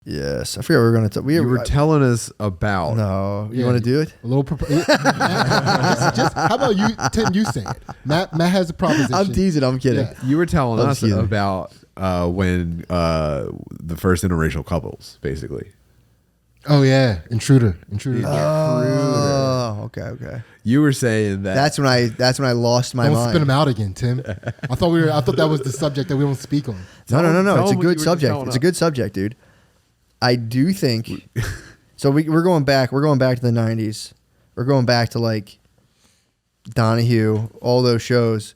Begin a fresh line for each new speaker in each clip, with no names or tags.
Yes, I forget what we were going to talk.
You were telling us about.
No, you want to do it?
A little. How about you? Tim, you say it. Matt has a proposition.
I'm teasing. I'm kidding.
Yeah.
You were telling
I'm
us
kidding.
about when the first interracial couples, basically.
Oh yeah, intruder.
Oh, okay.
You were saying that.
That's when I lost my
Don't
mind.
spin them out again, Tim. I thought that was the subject that we don't speak on.
No.
Tell
It's a
them what you
good
were
subject.
telling
It's a
us.
good subject, dude. I do think. So we're going back. We're going back to the '90s. We're going back to like Donahue, all those shows.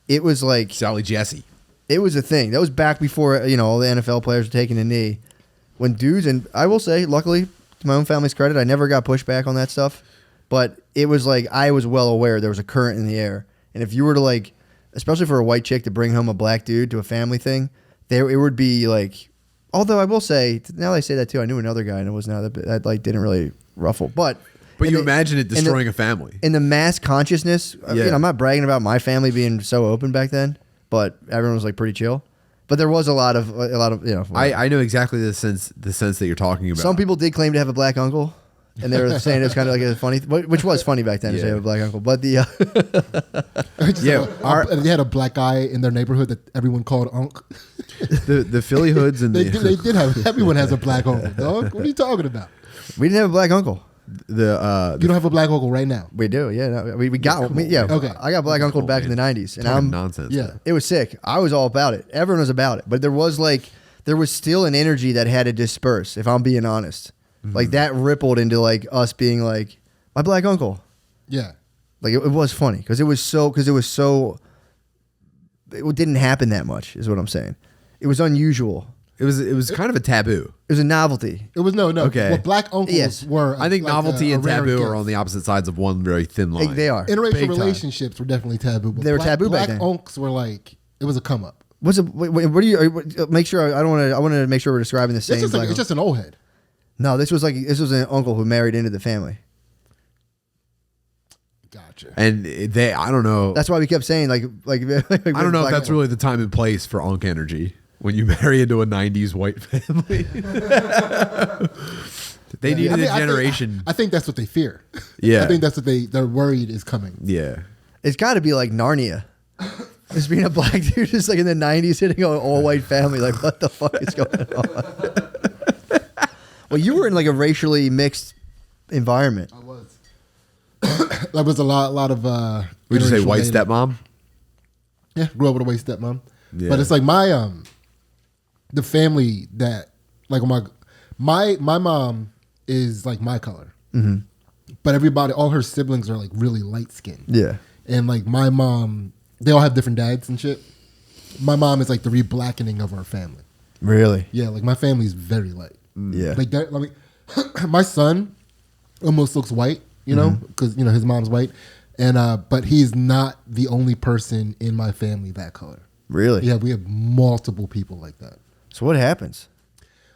It was like
Sally Jesse.
it was a thing. That was back before all the NFL players were taking a knee. When dudes, and I will say, luckily, to my own family's credit, I never got pushback on that stuff. But it was like I was well aware there was a current in the air, and if you were to like, especially for a white chick to bring home a black dude to a family thing, it would be like. Although I will say, now that I say that too, I knew another guy and it was not that like didn't really ruffle. But
you imagine it destroying a family.
In the mass consciousness, I'm not bragging about my family being so open back then, but everyone was like pretty chill. But there was a lot of
I know exactly the sense that you're talking about.
Some people did claim to have a black uncle, and they were saying it was kind of like a funny, which was funny back then to say have a black uncle. But the
they had a black guy in their neighborhood that everyone called Unc.
the Philly hoods and
they did have. Everyone has a black uncle, dog. What are you talking about?
we didn't have a black uncle.
You don't have a black uncle right now.
We do, yeah. No, we got one.
Okay.
I got black uncle back in the '90s, and I'm
nonsense.
Yeah.
It was sick. I was all about it. Everyone was about it. But there was still an energy that had to disperse, if I'm being honest.
Mm-hmm.
Like that rippled into like us being like, my black uncle.
Yeah.
Like it was funny because it didn't happen that much is what I'm saying. It was unusual.
It was kind of a taboo.
It was a novelty.
It was no.
Okay.
Well, black uncles
Yes.
were.
I think
like
novelty
a
and
rare
taboo
gift.
are on the opposite sides of one very thin line.
They are.
Interracial
Big time.
relationships were definitely taboo. But
They were taboo back
black
then.
uncs were like it was a come up.
What do you make sure? I want to make sure we're describing the same.
It's just an old head.
No, this was an uncle who married into the family.
Gotcha.
And I don't know.
That's why we kept saying like
I don't know if that's really the time and place for Unk energy when you marry into a '90s white family. They needed a generation.
I think that's what they fear.
Yeah.
I think that's what they're worried is coming.
Yeah.
It's got to be like Narnia. Just being a black dude just like in the '90s hitting an all white family. Like what the fuck is going on? Well, you were in like a racially mixed environment.
I was. That was a lot of.
Would you say
interracial
white
dating.
stepmom?
Yeah, grew up with a white stepmom.
Yeah.
But it's like my the family that like my mom is like my color, but all her siblings are like really light skinned.
Yeah.
And like my mom, they all have different dads and shit. My mom is like the re-blackening of our family.
Really?
Yeah, like my family's very light.
Yeah.
Like that. Like my son almost looks white, because his mom's white, and but he's not the only person in my family that color.
Really?
Yeah, we have multiple people like that.
So what happens?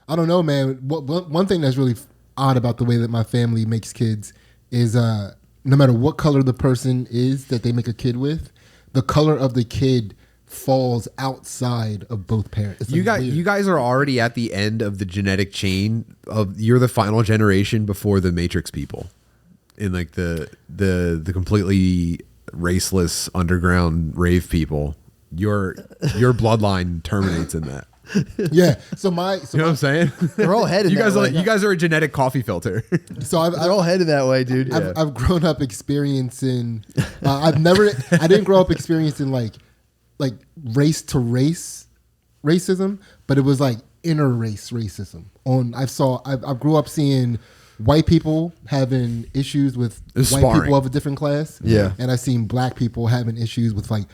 I don't know, man. One thing that's really odd about the way that my family makes kids is no matter what color the person is that they make a kid with, the color of the kid falls outside of both parents. It's
You
like weird.
guys are already at the end of the genetic chain you're the final generation before the Matrix people, in like the completely raceless underground rave people. Your bloodline terminates in that.
Yeah.
You know what I'm saying?
They're all headed
You
that way.
you guys are a genetic coffee filter.
So
They're all headed that way, dude.
I've grown up experiencing. I didn't grow up experiencing like race to race racism, but it was like inter-race racism. I grew up seeing white people having issues with white
sparring.
people of a different class.
Yeah.
And I seen black people having issues with like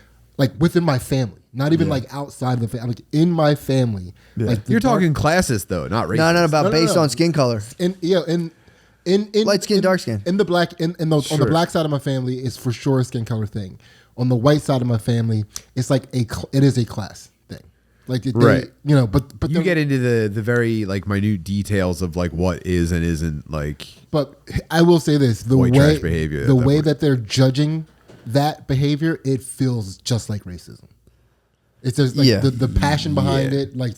within my family, not even like outside of the family, like in my family.
Yeah.
Like
You're talking classist though, not racist.
No, about
No,
based
no.
on skin color.
in
Light skin, dark skin.
In the black, on the black side of my family, it's for sure a skin color thing. On the white side of my family, it's like it is a class thing. Like
Right.
but
You get into the very like minute details of like what is and isn't like.
But I will say this: the
White
way
trash behavior at
the
that
way
point.
that they're judging that behavior, it feels just like racism. It's just like
Yeah.
the passion behind
Yeah.
it, like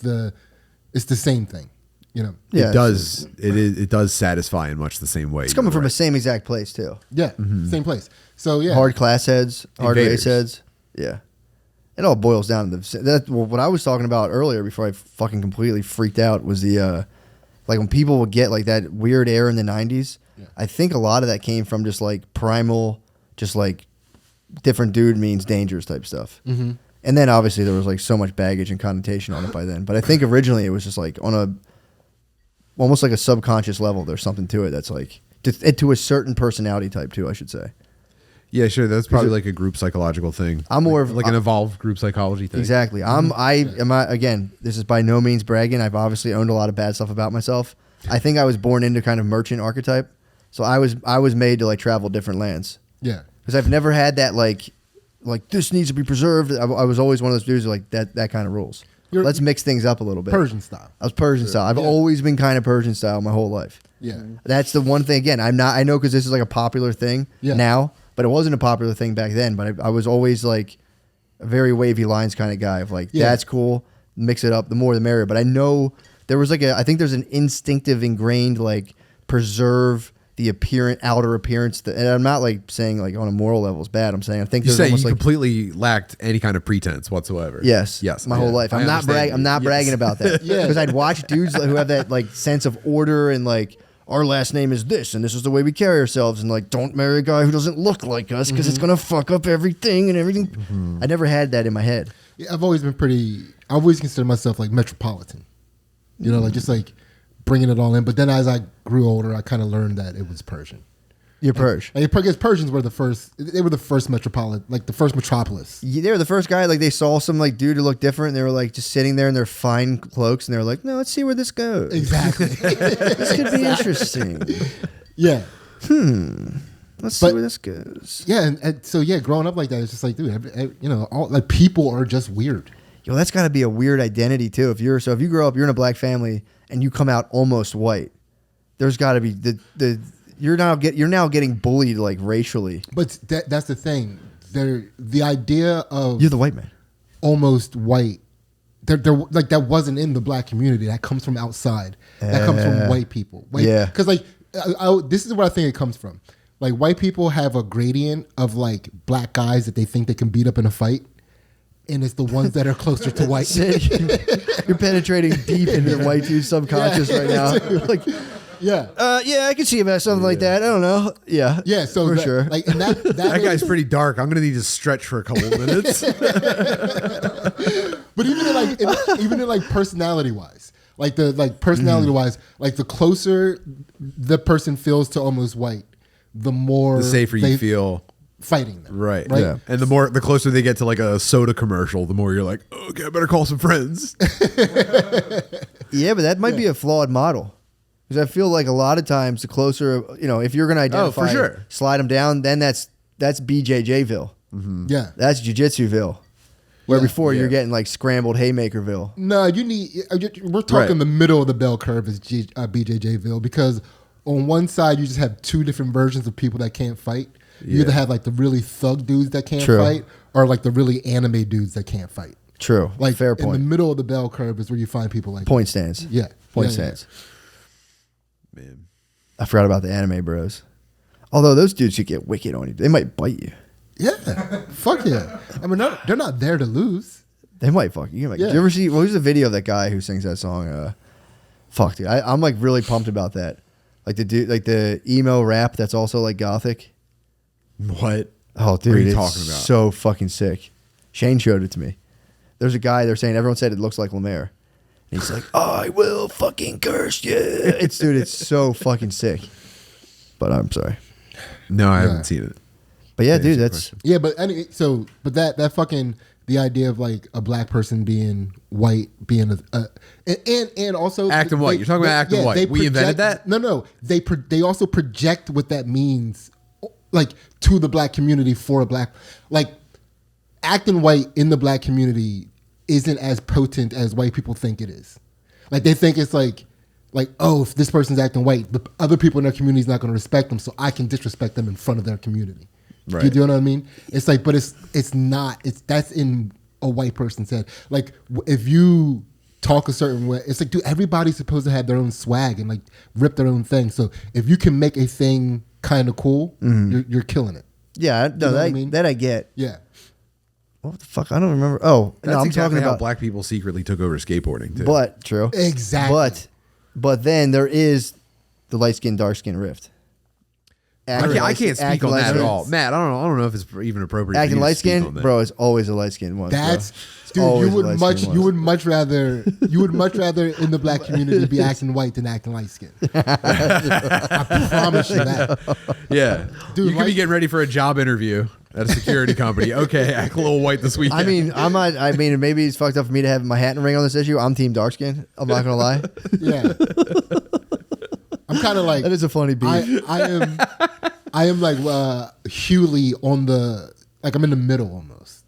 it's the same thing. You know.
Yeah,
it does. It does satisfy in much the same way.
It's coming from the same exact place too.
Yeah, same place. So yeah,
Hard class heads, hard
Invaders.
race heads. Yeah. It all boils down to what I was talking about earlier before I fucking completely freaked out was the like when people would get like that weird air in the 90s.
Yeah.
I think a lot of that came from just like primal, just like different dude means dangerous type stuff. Mm-hmm. And then obviously there was like so much baggage and connotation on it by then. But I think originally it was just like on a almost like a subconscious level. There's something to it that's like to a certain personality type too, I should say.
Yeah, sure. That's probably like a group psychological thing.
I'm more of
like an evolved group psychology thing.
Exactly. Again, this is by no means bragging. I've obviously owned a lot of bad stuff about myself. I think I was born into kind of merchant archetype. So I was made to like travel different lands.
yeah,
Because I've never had that like this needs to be preserved. I was always one of those dudes who like that kind of rules. Let's mix things up a little bit.
Persian style.
I was Persian style. I've always been kind of Persian style my whole life.
Yeah,
That's the one thing. Again, I know because this is like a popular thing now, but it wasn't a popular thing back then. But I was always like a very wavy lines kind of guy of like, that's cool, mix it up, the more the merrier. But I know there was like I think there's an instinctive ingrained like preserve the outer appearance. And I'm not like saying like on a moral level is bad. I'm saying I think
You
there's
say you
almost like
completely lacked any kind of pretense whatsoever.
yes, my whole life.
I
I'm not
understand.
bragging about that.
Yeah.
Because I'd watch dudes who have that like sense of order and like our last name is this and this is the way we carry ourselves and like don't marry a guy who doesn't look like us because it's gonna fuck up everything and everything. I never had that in my head.
yeah. I've always considered myself like metropolitan. You know, like just like bringing it all in. But then as I grew older, I kind of learned that it was Persian.
You're Persian.
Like, I guess Persians were the first. They were the first metropolitan, like the first metropolis.
They were the first guy. Like they saw some like dude who looked different. And they were like just sitting there in their fine cloaks, and they were like, "No, let's see where this goes.
Exactly.
This could be interesting.
yeah.
Let's see where this goes."
Yeah, and so yeah, growing up like that, it's just like, dude, you know, all like people are just weird.
Yo, that's got to be a weird identity too. If you grow up, you're in a black family, and you come out almost white. There's got to be you're now getting bullied like racially.
But that's the thing. The idea of
You're the white man.
almost white. They're like that wasn't in the black community. That comes from outside. That comes from white people.
Yeah.
Because like this is where I think it comes from. Like white people have a gradient of like black guys that they think they can beat up in a fight, and it's the ones that are closer to white.
You're penetrating deep into the white dude's subconscious right now. Like,
yeah.
I can see about something like that. I don't know. Yeah.
Yeah. So
for sure.
Like and that
That guy's pretty dark. I'm gonna need to stretch for a couple of minutes.
But even in personality wise, like personality wise, like the closer the person feels to almost white, the more
The safer you feel
fighting them.
Right.
Yeah.
And the closer they get to like a soda commercial, the more you're like, okay, I better call some friends.
Yeah, but that might be a flawed model. Because I feel like a lot of times the closer, if you're going to identify,
for sure.
slide them down, then that's BJJville.
Yeah.
That's Jiu-Jitsuville. Where
Yeah.
before you're getting like scrambled Haymakerville.
No, we're talking the middle of the bell curve is BJJville, because on one side you just have two different versions of people that can't fight. You either have like the really thug dudes that can't fight, or like the really anime dudes that can't fight.
True.
Like
fair
in
point.
the middle of the bell curve is where you find people like
Point stands.
Yeah.
Point
Yeah,
stands.
Man.
I forgot about the anime bros. Although those dudes could get wicked on you. They might bite you.
Yeah. Fuck yeah. I mean, they're not there to lose.
They might fuck you.
Yeah.
Did you ever see, what was the video of that guy who sings that song? Fuck, dude. I'm like really pumped about that. Like the dude, like the emo rap that's also like gothic.
What?
Oh, dude,
What are you
it's
talking about?
so fucking sick. Shane showed it to me. There's a guy, they're saying, everyone said it looks like Lemaire. And he's like, I will fucking curse you. It's so fucking sick. But I'm sorry.
No, I haven't seen it.
But yeah,
That
dude,
is a
that's,
question.
Yeah, but that fucking the idea of like a black person being white, being and also
Acting white. You're talking about acting white. We invented that?
No. They also project what that means, like to the black community for a black, like acting white in the black community isn't as potent as white people think it is. Like they think it's like oh, if this person's acting white, the other people in their community is not going to respect them, so I can disrespect them in front of their community.
Right.
You know what I mean? It's like, but it's not. That's in a white person's head. Like if you talk a certain way. It's like, dude, everybody's supposed to have their own swag and like rip their own thing. So if you can make a thing kind of cool, you're killing it.
Yeah, no,
what I mean?
that I get.
Yeah.
What the fuck? I don't remember. Oh,
That's
no, I'm
exactly
talking
how
about
black people secretly took over skateboarding too.
But true.
Exactly.
But then there is the light skin, dark skin rift.
I can't speak on that at all, Matt. I don't know if it's even appropriate.
Acting
for you to
light
speak
skin,
on that.
bro, is always a light skin one.
That's
bro.
dude.
Always
You
a
would
light-skinned one.
much rather in the black community be acting white than acting light skin. I promise you that.
Yeah,
Dude,
you could be
like-
getting ready for a job interview at a security company. Okay, act a little white this weekend.
I mean, I'm not. I mean, maybe it's fucked up for me to have my hat and ring on this issue. I'm team dark skin. I'm not gonna lie.
Yeah. I'm kind of like
That is a funny beat.
I am like Hewley on the like I'm in the middle almost.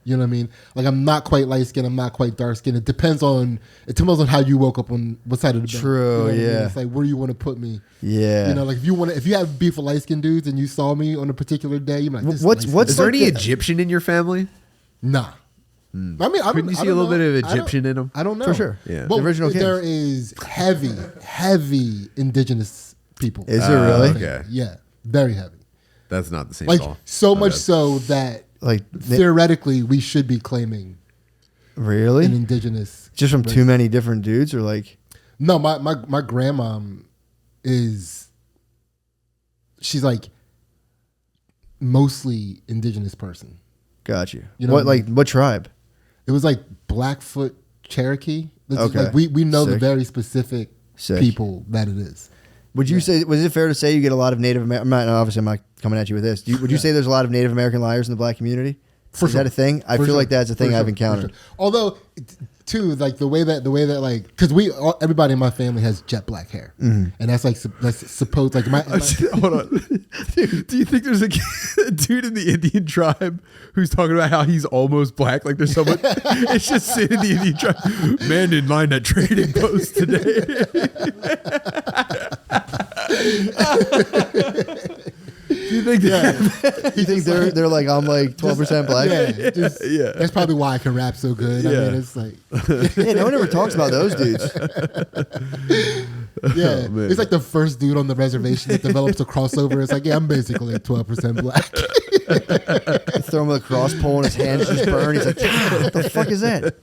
You know what I mean? Like I'm not quite light skinned, I'm not quite dark skinned. It depends on how you woke up on what side of the bed.
True,
You know what I mean?
yeah.
It's like where you want to put me.
Yeah.
You know, like if you have beef with light skinned dudes and you saw me on a particular day, you're like, this is
What's-
light-skinned.
what's
is there
like
any
the-
Egyptian in your family?
Nah. I mean, I don't,
Couldn't you
I
see
don't
a little
know.
bit of
I don't-
Egyptian in them?
I don't know.
For sure.
Yeah.
But
The original
there
kings.
is heavy indigenous people.
Is there really?
Okay.
Yeah, very heavy.
That's not the same
Like
at all.
so
My
much
bad.
so that
Like
theoretically we should be claiming
really?
an indigenous.
Just from
race.
too many different dudes, or like?
No, my grandmom is. She's like mostly indigenous person.
Got you.
You know
What
what I
like what tribe?
It was like Blackfoot Cherokee.
Okay.
Like we know the
Sick.
very specific
Sick.
people that it is.
Would you say? Was it fair to say you get a lot of Native American? Obviously, I'm not coming at you with this. Would you say there's a lot of Native American liars in the black community?
For
Is
sure.
that a thing? I
For
feel
sure.
like that's a thing
For
I've
sure.
encountered.
For sure. Although, too, like the way that like because everybody in my family has jet black hair, and that's like that's supposed like my
Hold on. Do you think there's a dude in the Indian tribe who's talking about how he's almost black? Like there's someone, it's just sitting in the Indian tribe. Man didn't line that trading post today. Do you think
You think they're like I'm like 12% black?
yeah, that's probably why I can rap so good. I
Yeah.
mean, it's like
Yeah, no one ever talks about those dudes.
yeah,
man.
it's like the first dude on the reservation that develops a crossover. It's like, yeah, I'm basically like 12% black.
Throw him with a cross pole and his hands just burn. He's like, what the fuck is that?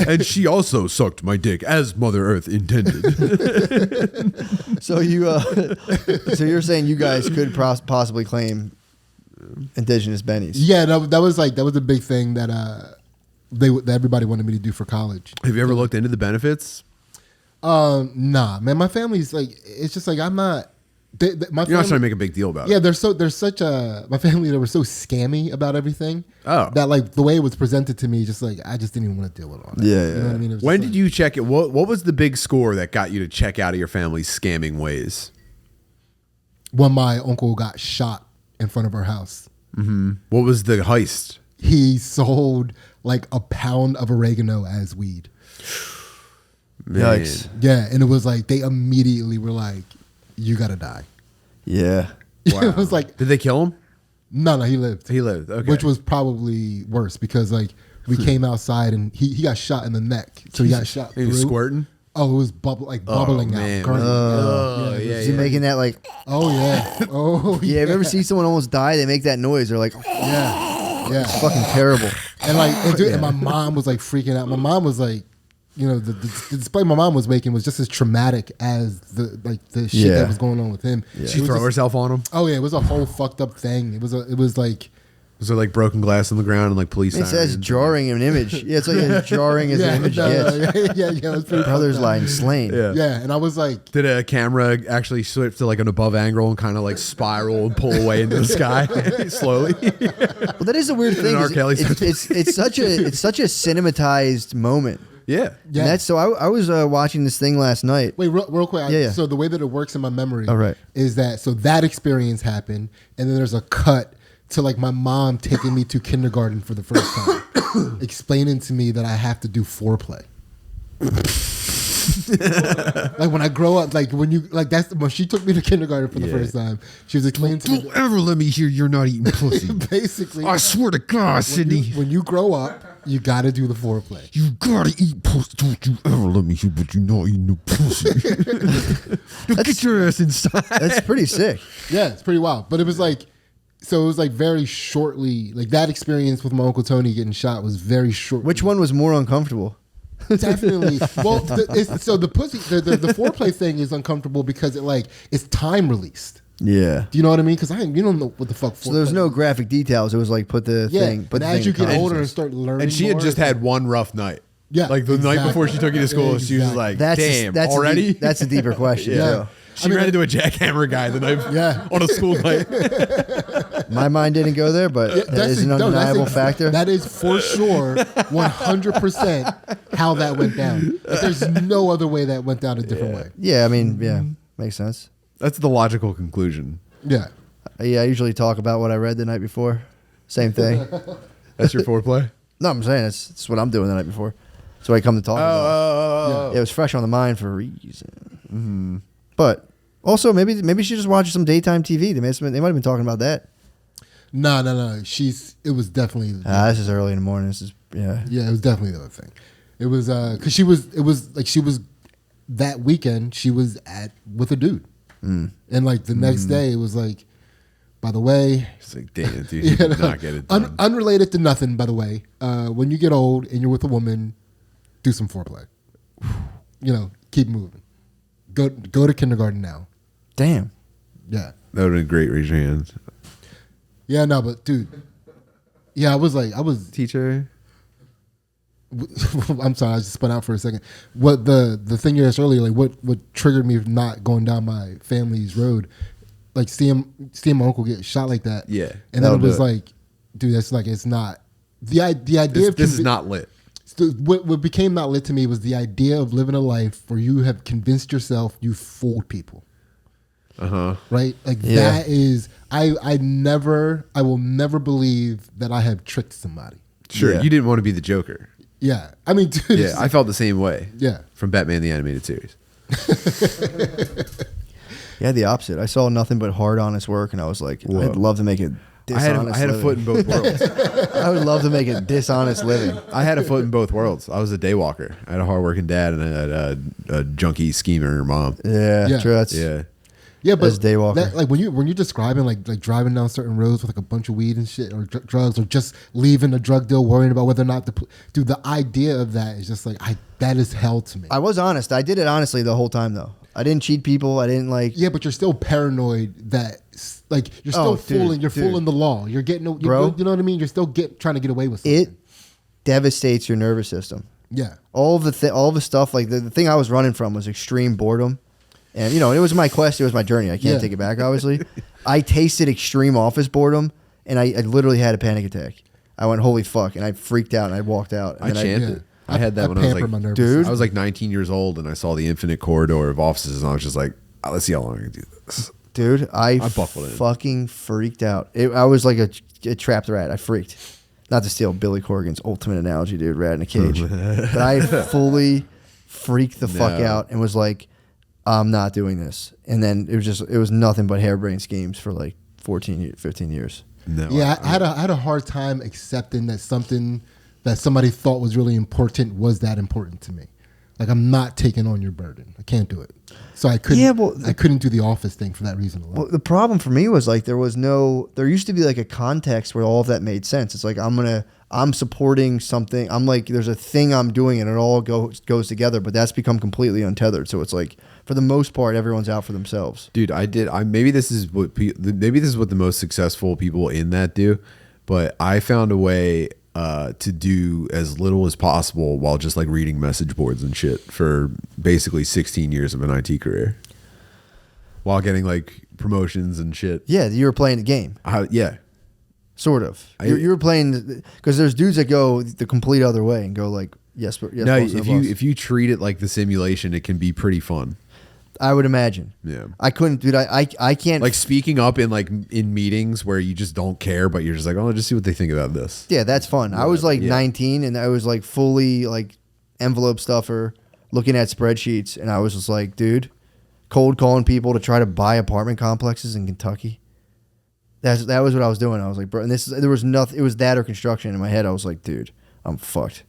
And she also sucked my dick as Mother Earth intended.
So so you're saying you guys could possibly claim indigenous bennies?
Yeah, that was a big thing that that everybody wanted me to do for college.
Have you ever looked into the benefits?
Nah, man, my family's like, it's just like I'm not. My
You're not
family,
trying to make a big deal about
yeah,
it.
there's such a my family that were so scammy about everything.
Oh.
That like the way it was presented to me, just like I just didn't even want to deal with all that.
Yeah,
You know what I mean? It was
When
just
did you check it? What was the big score that got you to check out of your family's scamming ways?
when my uncle got shot in front of our house?
What was the heist?
He sold like a pound of oregano as weed.
Man.
Yikes.
Yeah, and it was like they immediately were like, "You gotta die."
Yeah.
It was like,
Did they kill him?
no, he lived.
He lived. Okay.
Which was probably worse because like we came outside and he got shot in the neck, so he got shot.
He was
through.
squirting.
Oh, it was bubbling
man.
out. Gurgling.
Oh,
yeah.
yeah.
Is he making that like?
Oh yeah. Oh
Yeah. Have you ever seen someone almost die? They make that noise. They're like,
yeah. Yeah.
fucking terrible.
And like, and my mom was like freaking out. My mom was like, you know, the display my mom was making was just as traumatic as the shit
Yeah.
that was going on with him.
Did she throw herself on him?
Oh yeah, it was a whole fucked up thing. It was like
Was there like broken glass on the ground and like police
It says
sirens?
jarring an image. Yeah, it's like as jarring as an image gets.
yeah, it was pretty
Brother's
fucked up.
line slain.
Yeah.
Yeah, and I was like,
Did a camera actually switch to like an above angle and kind of like spiral and pull away into the sky slowly?
Well, that is a weird thing.
R.
is
Kelly
it's such a cinematized moment.
Yeah.
yeah.
And that's so. I was watching this thing last night.
Wait, real quick.
Yeah.
So the way that it works in my memory
Oh, right.
is that so that experience happened, and then there's a cut to like my mom taking me to kindergarten for the first time, explaining to me that I have to do foreplay. Like when I grow up, like that's when she took me to kindergarten for the first time. She was explaining to me.
Don't ever let me hear you're not eating pussy.
Basically,
I swear to God, Sidney.
when you grow up, you got to do the foreplay.
You gotta eat pussy. Don't you ever let me hear, but you're not eating no pussy. Get your ass inside.
That's pretty sick.
Yeah, it's pretty wild. But it was like, so it was like very shortly, like that experience with my Uncle Tony getting shot was very short.
Which one was more uncomfortable?
Definitely. Well, so the pussy, the foreplay thing is uncomfortable because it's time released.
Yeah.
Do you know what I mean? Because you don't know what the fuck.
So there's no graphic details. It was like put the thing.
But as you get older and start learning,
And she had just had one rough night.
Yeah,
like the night before she took you to school, she was like, "Damn, already?"
That's a deeper question.
Yeah.
She ran into a jackhammer guy the night on a school night.
My mind didn't go there, but that is an undeniable factor.
That is for sure 100% how that went down. Like, there's no other way that went down a different way.
Yeah, I mean, makes sense.
That's the logical conclusion.
Yeah.
Yeah, I usually talk about what I read the night before. Same thing.
That's your foreplay?
No, I'm saying it's what I'm doing the night before. So I come to talk about it. It was fresh on the mind for a reason. Mm-hmm. But also, maybe she just watched some daytime TV. They might have been talking about that.
No. It was definitely.
This is early in the morning. This is
Yeah, it was definitely the other thing. It was because she was that weekend. She was with a dude, and like the next day, it was like, by the way,
it's like, damn, dude, you did not get it done.
Unrelated to nothing, by the way. When you get old and you're with a woman, do some foreplay. Keep moving. Go to kindergarten now.
damn.
Yeah.
That would have been great. Raise your hands.
Yeah, no, but dude. Yeah, I was
Teacher.
I'm sorry, I just spun out for a second. What the thing you asked earlier, like what triggered me not going down my family's road, like seeing my uncle get shot like that.
Yeah.
And then it was like, dude, that's like, it's not the idea of
this is not lit.
What became not lit to me was the idea of living a life where you have convinced yourself you fooled people. Right? Like that is I will never believe that I have tricked somebody.
Sure, you didn't want to be the Joker.
Yeah. I mean, dude.
Yeah, I felt the same way.
Yeah.
From Batman the Animated Series.
Yeah, the opposite. I saw nothing but hard, honest work, and I was like, I'd love to make it dishonest
I had a foot in both worlds.
I would love to make it dishonest living.
I had a foot in both worlds. I was a day walker. I had a hardworking dad and I had a junkie schemer mom.
Yeah, true. That's
Yeah, but
as day walker.
That, like when you're describing like driving down certain roads with like a bunch of weed and shit or drugs or just leaving a drug deal worrying about whether or not the idea of that is just like that is hell to me.
I was honest. I did it honestly the whole time though. I didn't cheat people. I didn't like.
Yeah, but you're still paranoid that like you're still fooling the law. You're getting
Bro,
you know what I mean? You're still trying to get away with something.
It devastates your nervous system.
Yeah.
All the stuff like the thing I was running from was extreme boredom. And, it was my quest. It was my journey. I can't take it back, obviously. I tasted extreme office boredom, and I literally had a panic attack. I went, holy fuck, and I freaked out, and I walked out. And
I chanted. I had that when I was like,
dude.
I was like 19 years old, and I saw the infinite corridor of offices, and I was just like, let's see how long I can do this.
Dude, I fucking freaked out. I was like a trapped rat. I freaked. Not to steal Billy Corgan's ultimate analogy, dude, rat in a cage. But I fully freaked the fuck out and was like, I'm not doing this. And then it was nothing but harebrained schemes for like 15 years.
No, yeah, I had a hard time accepting that something that somebody thought was really important was that important to me. Like, I'm not taking on your burden. I can't do it. So I couldn't. Yeah, well, I couldn't do the office thing for that reason alone.
Well, the problem for me was like there used to be like a context where all of that made sense. It's like I'm supporting something. I'm like there's a thing I'm doing and it all goes together. But that's become completely untethered. So it's like for the most part, everyone's out for themselves.
Dude, maybe this is what the most successful people in that do. But I found a way to do as little as possible while just like reading message boards and shit for basically 16 years of an IT career while getting like promotions and shit.
Yeah, you were playing the game.
Yeah.
Sort of. You were playing because there's dudes that go the complete other way and go like, yes, but yes.
No, if you treat it like the simulation, it can be pretty fun.
I would imagine.
Yeah.
I couldn't, dude. I can't.
Like speaking up in meetings where you just don't care, but you're just like, oh, just see what they think about this.
Yeah, that's fun. I was like 19 and I was like fully like envelope stuffer, looking at spreadsheets, and I was just like, dude, cold calling people to try to buy apartment complexes in Kentucky. That was what I was doing. I was like, bro, and there was nothing. It was that or construction in my head. I was like, dude, I'm fucked.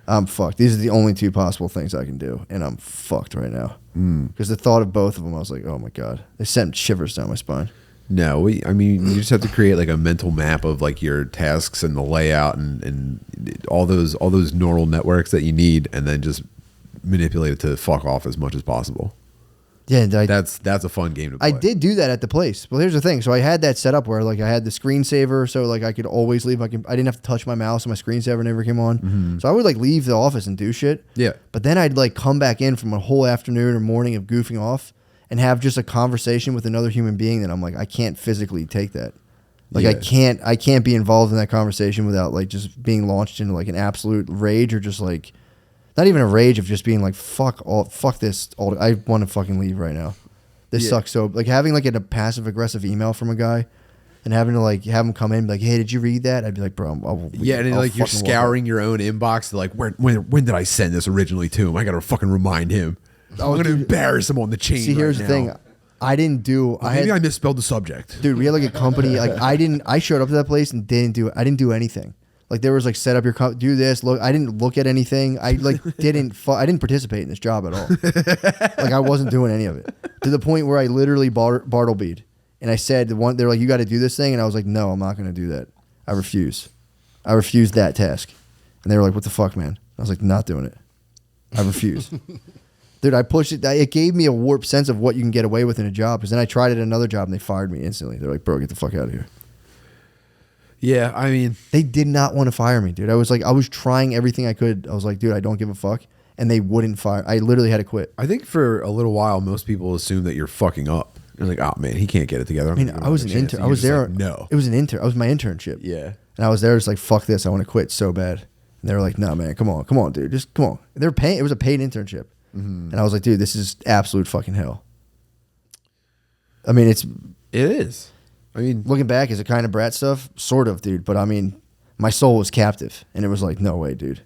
I'm fucked. These are the only two possible things I can do, and I'm fucked right now. Because the thought of both of them, I was like, oh my god, they sent shivers down my spine.
No, I mean, you just have to create like a mental map of like your tasks and the layout and all those neural networks that you need, and then just manipulate it to fuck off as much as possible.
Yeah,
that's a fun game to play.
I did do that at the place. Well, here's the thing. So I had that set up where like I had the screensaver, so like I could always leave. I didn't have to touch my mouse, and my screensaver never came on. So I would like leave the office and do shit.
Yeah.
But then I'd like come back in from a whole afternoon or morning of goofing off and have just a conversation with another human being that I'm like, I can't physically take that. Like
Yeah.
I can't be involved in that conversation without like just being launched into like an absolute rage or just like. Not even a rage of just being like, fuck this. I want to fucking leave right now. This sucks. So like having like a passive aggressive email from a guy and having to like have him come in and be like, hey, did you read that? I'd be like, bro,
and then, like you're scouring your own inbox to like, when did I send this originally to him? I got to fucking remind him. I'm going to embarrass him on the chain.
See, here's the thing. I didn't do.
Maybe I misspelled the subject.
Dude, we had like a company. Like I showed up to that place and I didn't do anything. Like there was like set up your do this. Look, I didn't look at anything. I like I didn't participate in this job at all. Like I wasn't doing any of it to the point where I literally Bartleby'd and I said they're like, you got to do this thing, and I was like, no, I'm not going to do that. I refuse. I refused that task, and they were like, what the fuck, man? I was like, not doing it. I refuse. Dude, I pushed it. It gave me a warped sense of what you can get away with in a job. Because then I tried it at another job and they fired me instantly. They're like, bro, get the fuck out of here.
Yeah, I mean,
they did not want to fire me, dude. I was trying everything I could. I was like, dude, I don't give a fuck, and they wouldn't fire. I literally had to quit.
I think for a little while, most people assume that you're fucking up. You're like, oh man, he can't get it together.
I mean, I was an intern. I was there.
Like, no,
it was an intern. I was my internship.
Yeah,
and I was there just like, fuck this. I want to quit so bad. And they were like, no, man, come on, dude, just come on. They were paying. It was a paid internship, and I was like, dude, this is absolute fucking hell. I mean, it
is. I mean,
looking back, is it kind of brat stuff? Sort of, dude. But I mean, my soul was captive, and it was like, no way, dude.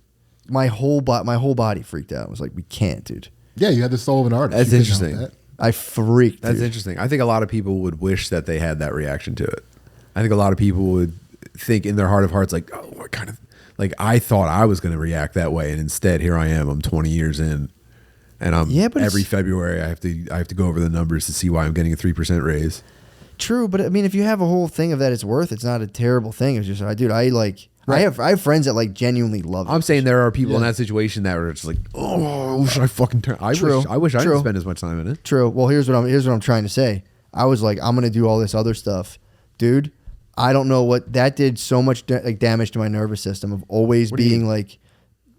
My whole body freaked out. I was like, we can't, dude.
Yeah, you had the soul of an artist.
That's interesting.
That.
I freaked.
That's
dude.
interesting. I think a lot of people would wish that they had that reaction to it. I think a lot of people would think in their heart of hearts, like, oh, what kind of, like, I thought I was going to react that way, and instead, here I am. I'm 20 years in, and every February I have to go over the numbers to see why I'm getting a 3% raise.
True, but I mean, if you have a whole thing of that it's worth, it's not a terrible thing. It's just, dude, I have friends that like genuinely love it.
I'm saying there are people in that situation that are just like, oh, should I fucking turn? I wish I didn't spend as much time in it.
True. Well, here's what I'm trying to say. I was like, I'm gonna do all this other stuff, dude. I don't know what that did. So much damage to my nervous system of always being like,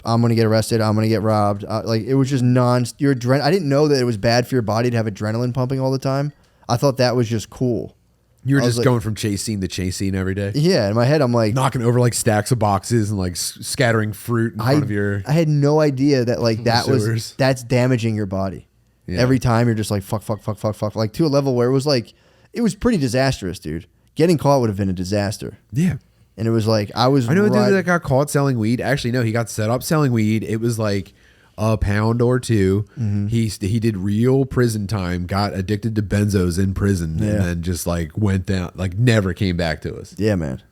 I'm gonna get arrested. I'm gonna get robbed. Like it was just I didn't know that it was bad for your body to have adrenaline pumping all the time. I thought that was just cool.
You were just like, going from chase scene to chase scene every day?
Yeah, in my head, I'm like...
knocking over like stacks of boxes and like scattering fruit in front of your...
I had no idea that like that's damaging your body. Yeah. Every time you're just like, fuck. Like to a level where it was like, it was pretty disastrous, dude. Getting caught would have been a disaster.
Yeah.
And it was like, I know
a dude that got caught selling weed. Actually, no, he got set up selling weed. It was like... a pound or two. Mm-hmm. He did real prison time, got addicted to benzos in prison, and then just like went down, like never came back to us.
Yeah, man.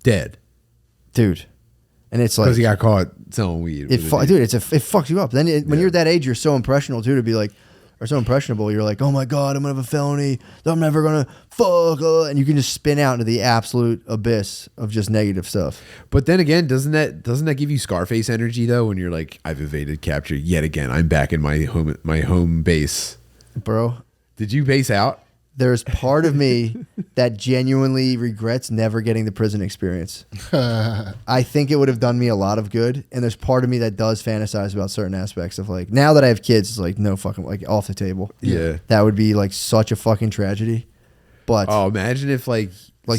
Dead.
Dude. And it's like...
because he got caught selling weed.
Dude, it fucks you up. Then when you're that age, you're so impressionable too to be like... or so impressionable, you're like, oh my God, I'm going to have a felony. I'm never going to fuck. And you can just spin out into the absolute abyss of just negative stuff.
But then again, doesn't that give you Scarface energy though? When you're like, I've evaded capture yet again. I'm back in my home base.
Bro.
Did you base out?
There's part of me that genuinely regrets never getting the prison experience. I think it would have done me a lot of good. And there's part of me that does fantasize about certain aspects of like, now that I have kids, it's like, no fucking, like off the table.
Yeah.
That would be like such a fucking tragedy. But
imagine if like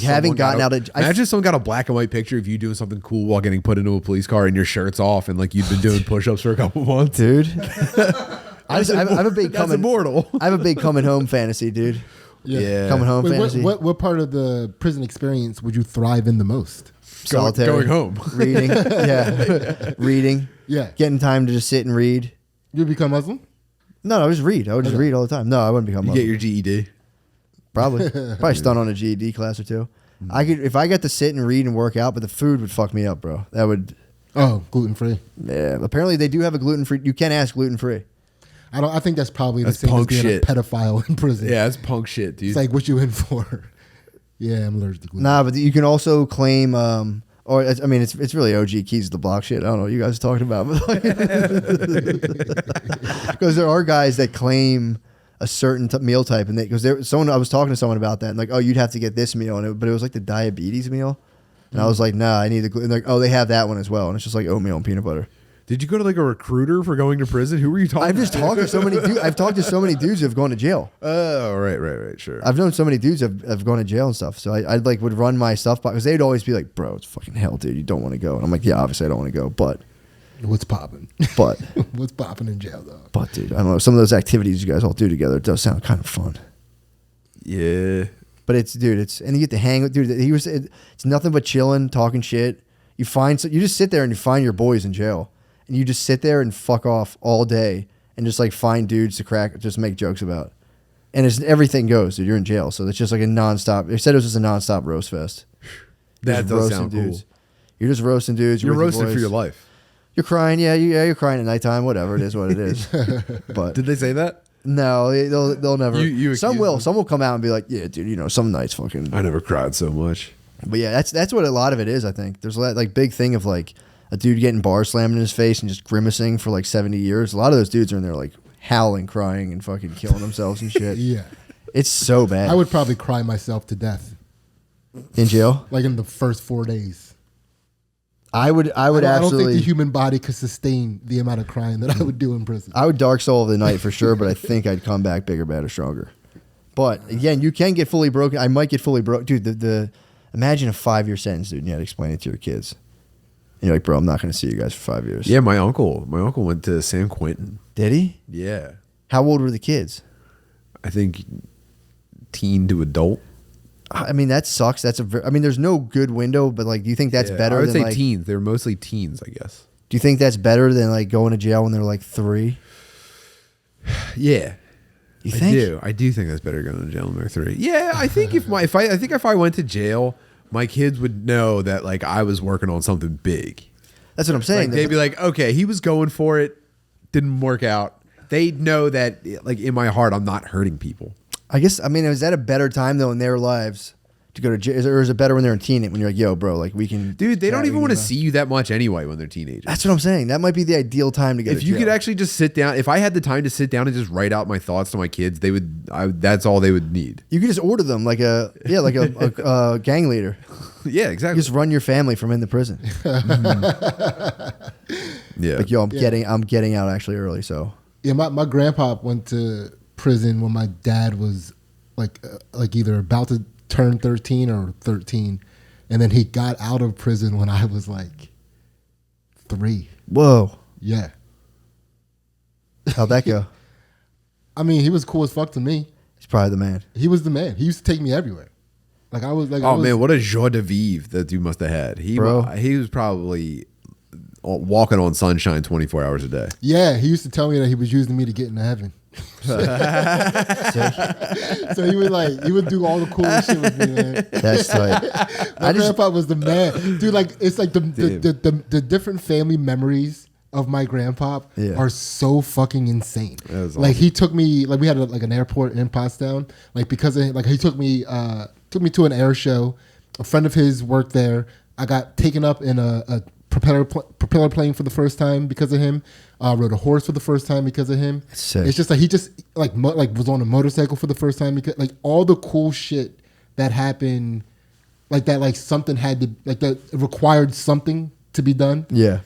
having gotten out of...
imagine if someone got a black and white picture of you doing something cool while getting put into a police car and your shirt's off and like you've been doing push-ups for a couple months.
Dude. I have a big
immortal.
I have a big coming home fantasy, dude.
Yeah.
Coming home fantasy.
What part of the prison experience would you thrive in the most?
Solitary.
Going home.
Reading. Yeah. Reading.
Yeah.
Getting time to just sit and read.
You become Muslim?
No, I would just read. I would just read all the time. No, I wouldn't become
You
Muslim.
get your GED.
Probably stun on a GED class or two. I could if I got to sit and read and work out, but the food would fuck me up, bro. That would.
Oh, gluten free.
Yeah. Apparently they do have a gluten free. You can ask gluten free.
I think that's probably
That's
the same as
punk
being
shit.
a pedophile in prison.
Yeah, that's punk shit, dude.
It's like, what you in for? Yeah, I'm allergic to gluten.
Nah, but you can also claim. Or I mean, it's really OG keys to the block shit. I don't know what you guys are talking about, because there are guys that claim a certain meal type, and because someone I was talking to someone about that, and like, oh, you'd have to get this meal, but it was like the diabetes meal, and I was like, nah, I need the gluten. Like, oh, they have that one as well, and it's just like oatmeal and peanut butter.
Did you go to like a recruiter for going to prison? Who were you talking
I've just
to?
talked to so many. I've talked to so many dudes who have gone to jail.
Oh, right, sure.
I've known so many dudes have gone to jail and stuff. So I like would run my stuff by because they'd always be like, "Bro, it's fucking hell, dude. You don't want to go." And I'm like, "Yeah, obviously I don't want to go, but
What's popping?
but
What's popping in jail, though?
but dude, I don't know. Some of those activities you guys all do together does sound kind of fun.
Yeah.
But it's and you get to hang with dude. It's nothing but chilling, talking shit. You just sit there and you find your boys in jail, and you just sit there and fuck off all day and just like find dudes to just make jokes about. And everything goes, dude. You're in jail, so it's just like a nonstop. They said it was just a nonstop roast fest.
That
Just
does
roasting
sound
dudes.
cool.
You're just roasting dudes.
You're
with
roasted for
boys.
your life.
You're crying, you're crying at nighttime. Whatever it is, what it is. But
Did they say that?
no, they'll never.
You
Some
accuse
will.
them?
Some will come out and be like, yeah, dude. Some nights fucking.
I never cried so much.
But yeah, that's what a lot of it is. I think there's a lot, like big thing of like a dude getting bar slammed in his face and just grimacing for like 70 years. A lot of those dudes are in there like howling, crying, and fucking killing themselves and shit.
Yeah.
It's so bad.
I would probably cry myself to death,
in jail.
like in the first 4 days.
I would
I don't think
absolutely.
the human body could sustain the amount of crying that I would do in prison.
I would dark soul of the night for sure, but I think I'd come back bigger, better, stronger. But again, you can get fully broken. I might get fully broke, dude. The imagine a 5-year sentence, dude. And you had to explain it to your kids. And you're like, bro, I'm not going to see you guys for 5 years.
Yeah, my uncle went to San Quentin.
Did he?
Yeah.
How old were the kids?
I think teen to adult.
I mean, that sucks. I mean, there's no good window, but like, do you think that's
Yeah,
better?
I would
than
say
like,
teens. They were mostly teens, I guess.
Do you think that's better than like going to jail when they're like 3?
Yeah.
You think?
I do think that's better going to jail when they're 3. Yeah, I think if I went to jail, my kids would know that like I was working on something big.
That's what I'm saying.
Like, they'd be like, okay, he was going for it, didn't work out. They know that like in my heart, I'm not hurting people.
I guess. I mean, is that a better time though in their lives to go to jail, or is it better when they're a teen? When you're like, yo, bro, like we can.
Dude, they don't
we
even
can,
want to see you that much anyway when they're teenagers.
That's what I'm saying. That might be the ideal time to get.
If you could actually just sit down, if I had the time to sit down and just write out my thoughts to my kids, that's all they would need.
You could just order them like a gang leader.
Yeah, exactly.
You just run your family from in the prison.
Yeah.
Like, yo, I'm getting out actually early. So
Yeah, my grandpa went to prison when my dad was like either about to turn 13 or 13, and then he got out of prison when I was like 3.
whoa,
Yeah,
how'd that go?
I mean, he was cool as fuck to me.
He's probably the man.
He was the man. He used to take me everywhere. Like I was like,
Oh man, what a joie de vivre that dude must have had. He was probably walking on sunshine 24 hours a day.
Yeah, he used to tell me that he was using me to get into heaven. So he would do all the coolest shit with me, man.
That's tight.
My grandpa was the man, dude. Like it's like the different family memories of my grandpa are so fucking insane.
Awesome.
Like he took me, like we had an airport in Pottstown, like because of, like he took me to an air show. A friend of his worked there. I got taken up in a propeller plane for the first time because of him. Rode a horse for the first time because of him.
Sick.
It's just like he just like was on a motorcycle for the first time because like all the cool shit that happened, like that, like something had to, like that required something to be done.
Yeah,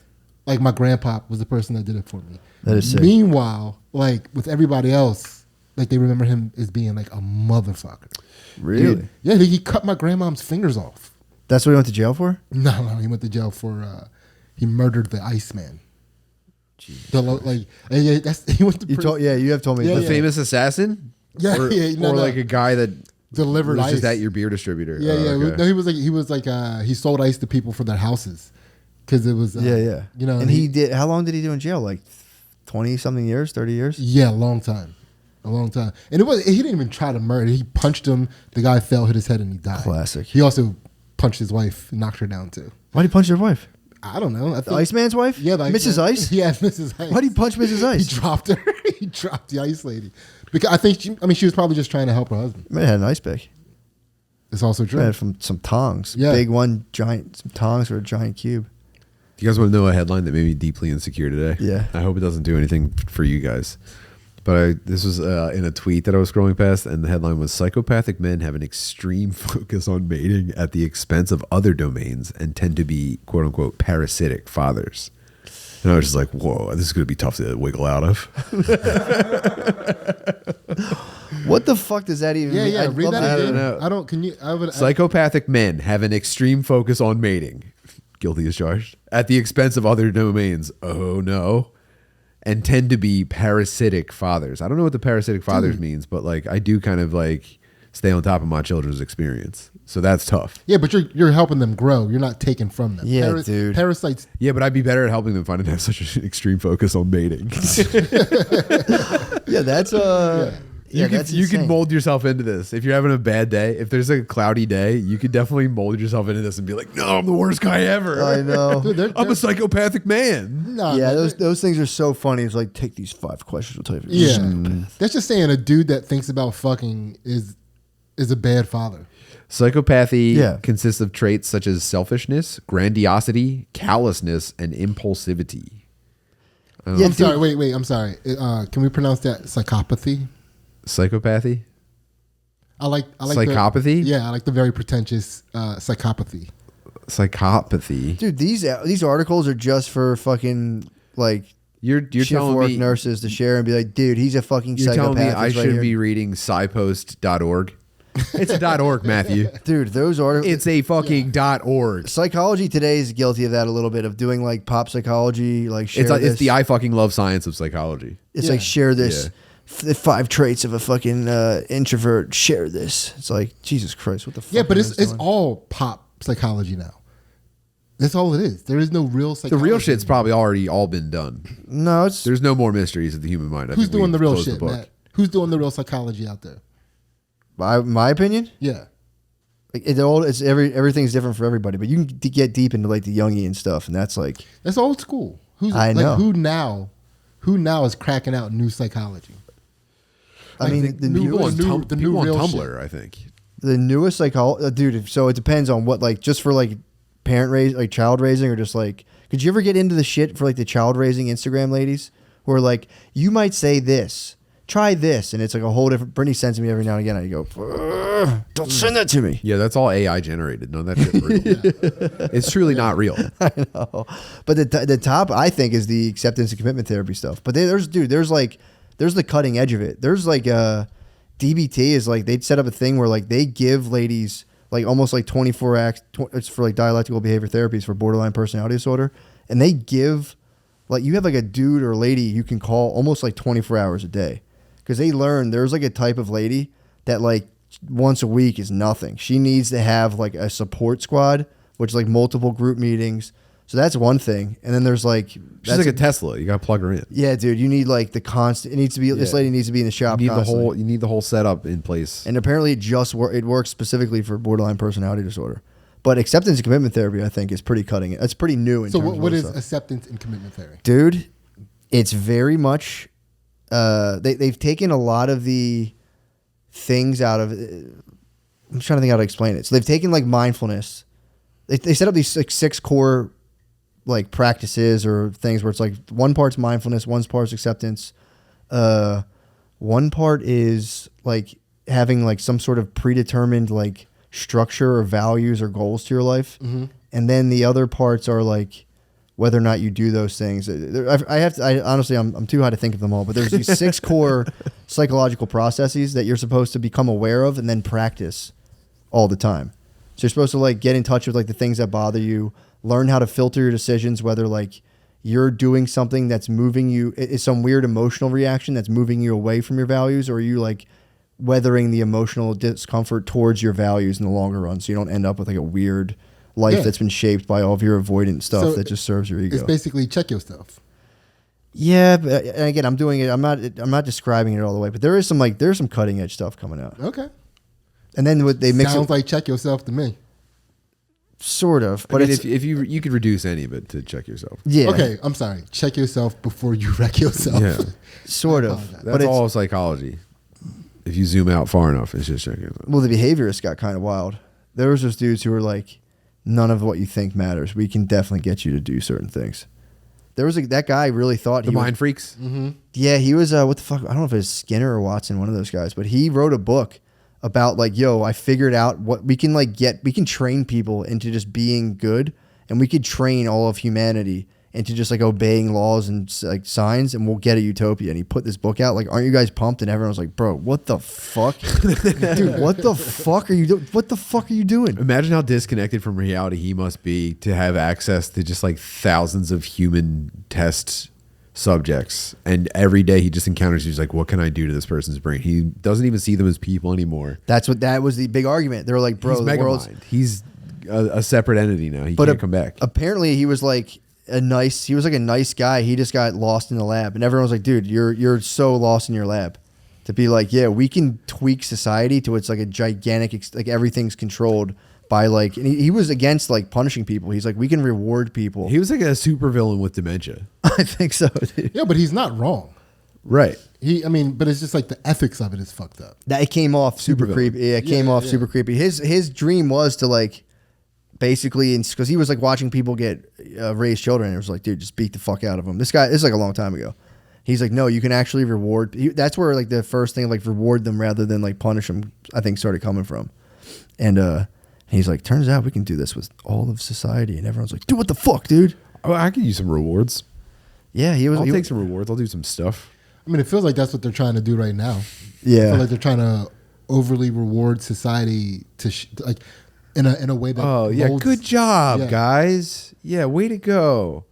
Like my grandpa was the person that did it for me.
that is sick.
Meanwhile, like with everybody else, like they remember him as being like a motherfucker.
Really?
Dude, yeah, he cut my grandmom's fingers off.
That's what he went to jail for?
No, he went to jail for he murdered the Iceman. He went to prison.
You have told me.
Yeah,
The
yeah.
famous assassin?
Yeah,
or,
no.
like a guy that
Delivered
was
ice.
just at your beer distributor.
Yeah,
Oh,
yeah.
okay.
No, he sold ice to people for their houses because it was
Yeah.
You know,
and he did. How long did he do in jail? Like 20-something years, 30 years.
Yeah, a long time. And he didn't even try to murder. He punched him. The guy fell, hit his head, and he died.
Classic.
He also punched his wife, knocked her down too.
Why'd he punch your wife?
I don't know.
The Iceman's wife?
Yeah,
Mrs. Ice?
Yeah, Mrs. Ice.
Why'd he punch Mrs. Ice?
He dropped her. He dropped the ice lady. Because I think she was probably just trying to help her husband.
Might have had an ice pick.
It's also true.
Might have from some tongs.
Yeah.
Big one, giant, some tongs for a giant cube.
Do you guys want to know a headline that made me deeply insecure today?
Yeah.
I hope it doesn't do anything for you guys. But this was in a tweet that I was scrolling past, and the headline was, "Psychopathic men have an extreme focus on mating at the expense of other domains and tend to be, quote unquote, parasitic fathers." And I was just like, whoa, this is going to be tough to wiggle out of.
What the fuck does that even mean?
Yeah, read that
I
again.
don't know.
I don't, can you, I would,
Psychopathic men have an extreme focus on mating. Guilty as charged. At the expense of other domains. Oh, no. And tend to be parasitic fathers. I don't know what the parasitic fathers means, but like I do kind of like stay on top of my children's experience. So that's tough.
Yeah, but you're helping them grow. You're not taking from them.
Yeah, dude.
Parasites.
Yeah, but I'd be better at helping them find have such an extreme focus on mating.
Yeah, that's
You can
insane.
mold yourself into this. If you're having a bad day, if there's a cloudy day, you could definitely mold yourself into this and be like, no, I'm the worst guy ever.
I know.
Dude,
I'm a psychopathic man.
No,
Yeah,
no,
those things are so funny. It's like, take these 5 questions. We'll tell you. If
yeah.
you're
That's just saying a dude that thinks about fucking is a bad father.
Psychopathy consists of traits such as selfishness, grandiosity, callousness, and impulsivity.
Yeah,
I'm sorry. Wait. I'm sorry. Can we pronounce that psychopathy?
Psychopathy?
I like
Psychopathy?
I like the very pretentious psychopathy.
Psychopathy.
Dude, these articles are just for fucking like
You're
shift
telling
work
me
nurses to share and be like, dude, he's a fucking
you're
psychopath.
telling me I
He's right
should
here.
be reading scipost.org? It's a .org, Matthew.
Dude, those articles.
It's a fucking .org.
Psychology Today is guilty of that a little bit, of doing like pop psychology, like share
It's the I fucking love science of psychology.
It's
Yeah.
like, share this.
Yeah.
The 5 traits of a fucking introvert. Share this. It's like, Jesus Christ, what the fuck?
Yeah, but
are
it's
those doing?
all pop psychology now. That's all it is. There is no real
The
psychology.
real shit's probably already all been done.
No, it's
There's no more mysteries of the human mind. I
Who's
think
doing
we've
the real
closed
shit,
book.
Matt? Who's doing the real psychology out there?
my opinion.
Yeah.
Like everything's different for everybody, but you can get deep into like the Jungian stuff, and that's like,
That's old school.
I know.
Who now is cracking out new psychology?
I mean, the
new-
newest,
new- the new
people on
real
Tumblr, I think.
the newest dude. So it depends on what, like, just for like child raising, or just like, could you ever get into the shit for like the child raising Instagram ladies who are like, you might say this, try this, and it's like a whole different. Brittany sends me every now and again. I go, don't send that to me.
Yeah, that's all AI generated. None of that shit's real. It's truly not real.
I know, but the top I think is the acceptance and commitment therapy stuff. But there's the cutting edge of it. There's like DBT is like, they'd set up a thing where like they give ladies like almost like 24 acts. It's for like dialectical behavior therapies for borderline personality disorder, and they give like, you have like a dude or lady you can call almost like 24 hours a day, because they learn there's like a type of lady that like once a week is nothing. She needs to have like a support squad, which is like multiple group meetings. So that's one thing. And then there's like,
She's like a Tesla. You got to plug her in.
yeah, dude, you need like the constant. It needs to be, this
Yeah.
lady needs to be in the shop.
You need
constantly.
you need the whole setup in place.
And apparently it works specifically for borderline personality disorder. But acceptance and commitment therapy, I think, is pretty cutting. It's pretty new in
So
terms of
what
all
is
stuff.
acceptance and commitment theory?
Dude, it's very much they've taken a lot of the things out of I'm trying to think how to explain it. So they've taken like mindfulness. They set up these like 6 core like practices or things where it's like one part's mindfulness, one part's acceptance, one part is like having like some sort of predetermined like structure or values or goals to your life, and then the other parts are like whether or not you do those things. Honestly, I'm too high to think of them all, but there's these 6 core psychological processes that you're supposed to become aware of and then practice all the time. So you're supposed to like get in touch with like the things that bother you, learn how to filter your decisions, whether like you're doing something that's moving you, it's some weird emotional reaction that's moving you away from your values, or are you like weathering the emotional discomfort towards your values in the longer run, so you don't end up with like a weird life that's been shaped by all of your avoidant stuff
So
that just serves your ego.
It's basically check yourself.
Yeah, but and again, I'm doing it. I'm not describing it all the way, but there's some cutting edge stuff coming out.
Okay.
And then what they mix
Sounds
it,
like check yourself to me.
sort of,
But
but it's
if you could reduce any of it to check yourself.
yeah,
Okay, I'm sorry. Check yourself before you wreck yourself.
Yeah.
sort of.
apologize.
That's
But it's,
all psychology. If you zoom out far enough, it's just checking yourself.
well, the behaviorists got kind of wild. There was those dudes who were like, none of what you think matters. We can definitely get you to do certain things. There was that guy really thought
The
he was,
mind freaks.
yeah, he was what the fuck? I don't know if it was Skinner or Watson, one of those guys, but he wrote a book about like, yo, I figured out what we can we can train people into just being good, and we could train all of humanity into just like obeying laws and like signs, and we'll get a utopia. And he put this book out. Like, aren't you guys pumped? And everyone was like, bro, what the fuck, dude? What the fuck are you doing? What the fuck are you doing?
Imagine how disconnected from reality he must be to have access to just like thousands of human test subjects, and every day he just encounters. He's like, what can I do to this person's brain? He doesn't even see them as people anymore.
That was the big argument. They were like, bro,
He's
the world's.
Megamind. He's a separate entity now. He
But
can't come back.
Apparently, he was like a nice guy. He just got lost in the lab, and everyone was like, "Dude, you're so lost in your lab." To be like, yeah, we can tweak society to it's like a gigantic, like everything's controlled by like. And he was against like punishing people. He's like, we can reward people.
He was like a supervillain with dementia.
I think so, dude.
Yeah, but he's not wrong.
Right.
But it's just like the ethics of it is fucked up.
That it came off super
Supervillain.
creepy. Yeah, it came off super creepy. His dream was to like. Basically, because he was like watching people get raise children, and it was like, dude, just beat the fuck out of them. This is like a long time ago. He's like, no, you can actually reward. That's where like the first thing, like reward them rather than like punish them, I think started coming from. And he's like, turns out we can do this with all of society, and everyone's like, dude, what the fuck, dude?
Oh, I could use some rewards.
Yeah,
I'll take some rewards. I'll do some stuff.
I mean, it feels like that's what they're trying to do right now. I
Yeah,
feel like they're trying to overly reward society to like in a way that.
Oh yeah,
molds-
good job,
Yeah.
guys. Yeah, way to go.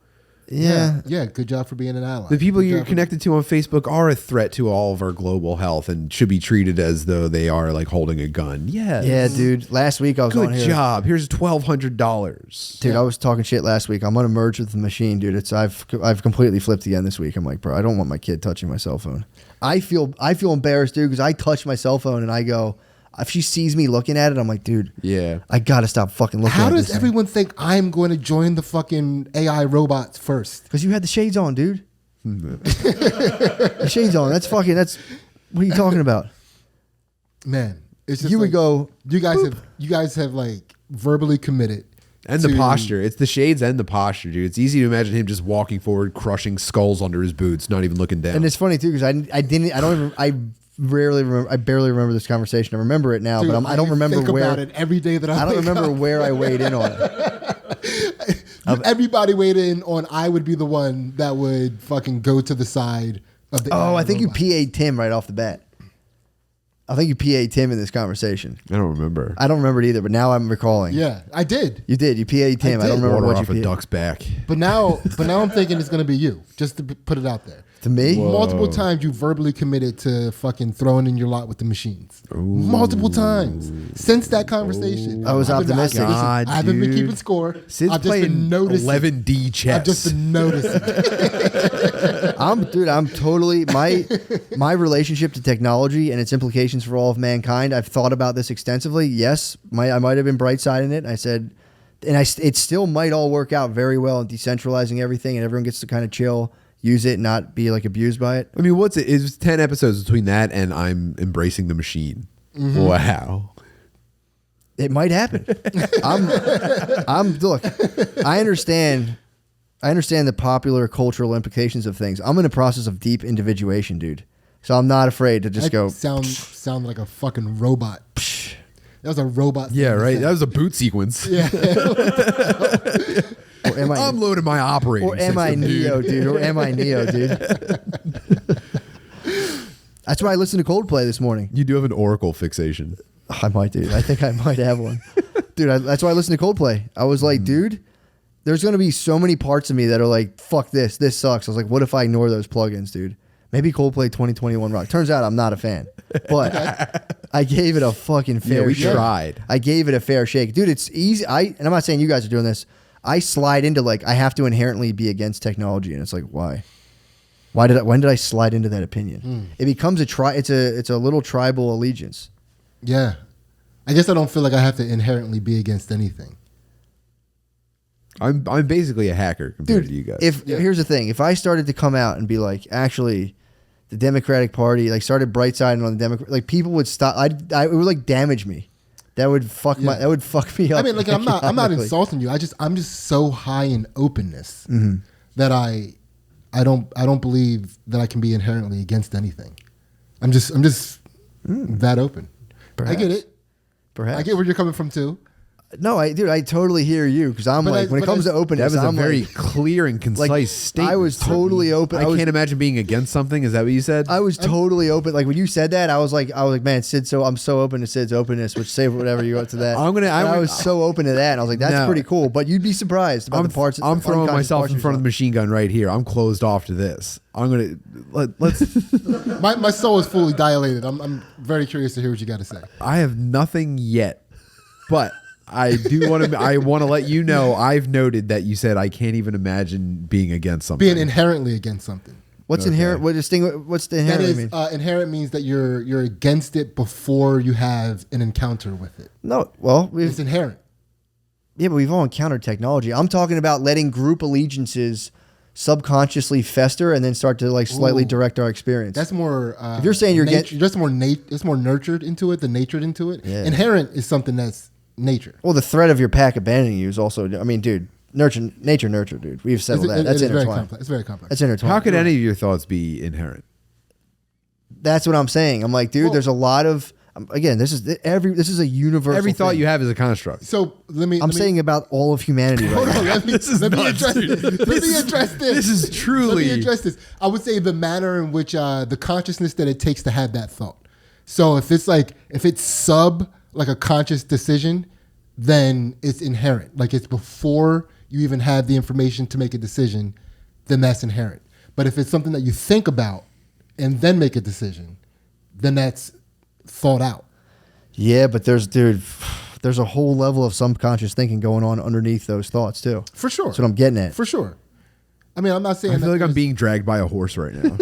yeah.
Yeah, good job for being an ally.
The people
Good
you're
job for-
connected to on Facebook are a threat to all of our global health and should be treated as though they are like holding a gun. Yeah.
Yeah, dude. Last week I was on
Good
here.
job. Here's $1,200.
Dude, I was talking shit last week. I'm gonna merge with the machine, dude. I've completely flipped again this week. I'm like, bro, I don't want my kid touching my cell phone. I feel embarrassed, dude, because I touch my cell phone and I go, if she sees me looking at it, I'm like, dude,
Yeah.
I gotta stop fucking looking.
How
at
does
this
everyone think I'm going to join the fucking AI robots first?
Because you had the shades on, dude. The shades on. That's what are you talking about?
Man, it's just
You would
like,
go.
You guys have like verbally committed.
And the
to-
posture. It's the shades and the posture, dude. It's easy to imagine him just walking forward, crushing skulls under his boots, not even looking down.
And it's funny too because I barely remember this conversation. I remember it now,
Dude,
but I don't remember
think
where.
about it every day that
I don't
wake
remember
up.
where I weighed in on it.
Everybody weighed in on I would be the one that would fucking go to the side of the.
Oh,
AI
I think you
robot.
PA'd Tim right off the bat. I think you PA'd Tim in this conversation.
I don't remember.
I don't remember it either, but now I'm recalling.
Yeah, I did.
You did. You PA'd Tim. I don't
did.
remember
Water
what you
off a
PA'd.
duck's back.
But now I'm thinking it's gonna be you. Just to put it out there.
To me?
Whoa.
Multiple times you verbally committed to fucking throwing in your lot with the machines. Multiple times since that conversation.
I was optimistic.
God,
I haven't been
dude.
keeping score.
Sid's
I've just been
playing
noticing.
11D chess.
I've just been noticing.
I'm totally my relationship to technology and its implications for all of mankind. I've thought about this extensively. Yes, I might have been bright siding it. I said, and it still might all work out very well in decentralizing everything, and everyone gets to kind of chill, use it, not be like abused by it.
I mean, what's it? It's 10 episodes between that and I'm embracing the machine.
Mm-hmm.
Wow.
It might happen. Look, I understand the popular cultural implications of things. I'm in a process of deep individuation, dude. So I'm not afraid to just
That
go.
sound like a fucking robot. That was a robot.
Yeah,
thing to
right.
say.
That was a boot sequence.
Yeah.
Or am I,
I'm loading my operating
or am I
system, dude.
Neo, dude? Or am I Neo, dude? That's why I listened to Coldplay this morning.
You do have an Oracle fixation.
I might, dude. I think I might have one. Dude, that's why I listened to Coldplay. I was like, dude, there's going to be so many parts of me that are like, fuck this. This sucks. I was like, what if I ignore those plugins, dude? Maybe Coldplay 2021 rock. Turns out I'm not a fan. But I gave it a fucking fair
Yeah, we
shake.
tried.
I gave it a fair shake. Dude, it's easy. And I'm not saying you guys are doing this. I slide into like, I have to inherently be against technology. And it's like, why? When did I slide into that opinion? It becomes it's a little tribal allegiance.
Yeah. I guess I don't feel like I have to inherently be against anything.
I'm basically a hacker compared to you guys.
Here's the thing. If I started to come out and be like, actually, the Democratic Party, like, started bright siding on the Democrat, like, people would stop. It would, like, damage me. That would fuck me up.
I mean, like, I'm not insulting you. I'm just so high in openness that I don't believe that I can be inherently against anything. I'm just that open.
Perhaps.
I get it.
Perhaps.
I get where you're coming from too.
No, I totally hear you, because I'm when it comes to openness,
that was
I'm
a very
like,
clear and concise statement.
I was totally open.
I can't imagine being against something. Is that what you said?
I was totally open. Like, when you said that, I was like, man, Sid. So I'm so open to Sid's openness. Which, say whatever you want to that. I was so open to that. And I was like, that's pretty cool. But you'd be surprised about the parts.
I'm throwing myself in front of the machine gun right here. I'm closed off to this. Let's.
my soul is fully dilated. I'm very curious to hear what you got to say.
I have nothing yet, but I do want to. I want to let you know. I've noted that you said I can't even imagine being against something.
Being inherently against something.
What's inherent? What's the inherent mean?
Inherent means that you're against it before you have an encounter with it.
No, well,
it's inherent.
Yeah, but we've all encountered technology. I'm talking about letting group allegiances subconsciously fester and then start to, like, slightly direct our experience.
That's more.
If you're saying
it's more nurtured into it than natured into it.
Yeah.
Inherent is something that's nature.
Well, the threat of your pack abandoning you is also. I mean, dude, nature, dude. We've settled that. That's intertwined.
It's very complex.
That's intertwined.
How could any of your thoughts be inherent?
That's what I'm saying. I'm like, dude, there's a lot of. Again, this is a universal.
Every thought
thing.
you have is a construct.
So I'm
saying about all of humanity right now.
Let me address this.
This is truly.
Let me address this. I would say the manner in which the consciousness that it takes to have that thought. So if it's sub like a conscious decision, then it's inherent. Like, it's before you even have the information to make a decision, then that's inherent. But if it's something that you think about and then make a decision, then that's thought out.
Yeah, but there's a whole level of subconscious thinking going on underneath those thoughts too.
For sure.
That's what I'm getting at.
For sure. I mean, I'm not saying.
I feel like I'm being dragged by a horse right now.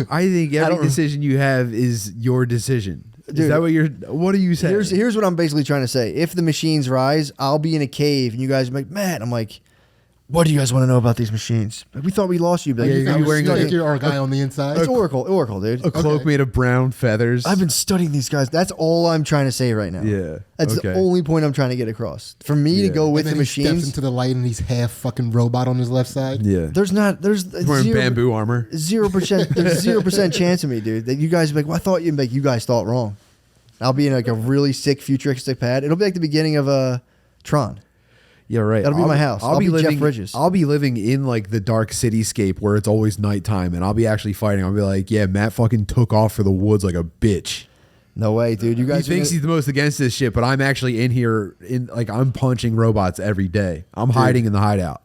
I think every decision you have is your decision.
Dude,
is that what are you saying?
Here's what I'm basically trying to say. If the machines rise, I'll be in a cave and you guys are like, Matt, I'm like, what do you guys want to know about these machines? Like, we thought we lost you. But
you're wearing our guy on the inside.
It's Oracle, dude.
A cloak made of brown feathers.
I've been studying these guys. That's all I'm trying to say right now.
Yeah.
That's the only point I'm trying to get across. For me to go with the machines.
He steps into the light and he's half fucking robot on his left side.
Yeah.
There's
wearing bamboo armor.
0%. There's 0% chance of me, dude. That you guys be like, well, I thought you guys thought wrong. I'll be in like a really sick futuristic pad. It'll be like the beginning of Tron.
Yeah, right.
That'll be my house. I'll be
living,
Jeff Bridges.
I'll be living in like the dark cityscape where it's always nighttime, and I'll be actually fighting. I'll be like, yeah, Matt fucking took off for the woods like a bitch.
No way, dude. You guys.
He thinks he's the most against this shit, but I'm actually in here I'm punching robots every day. I'm hiding in the hideout.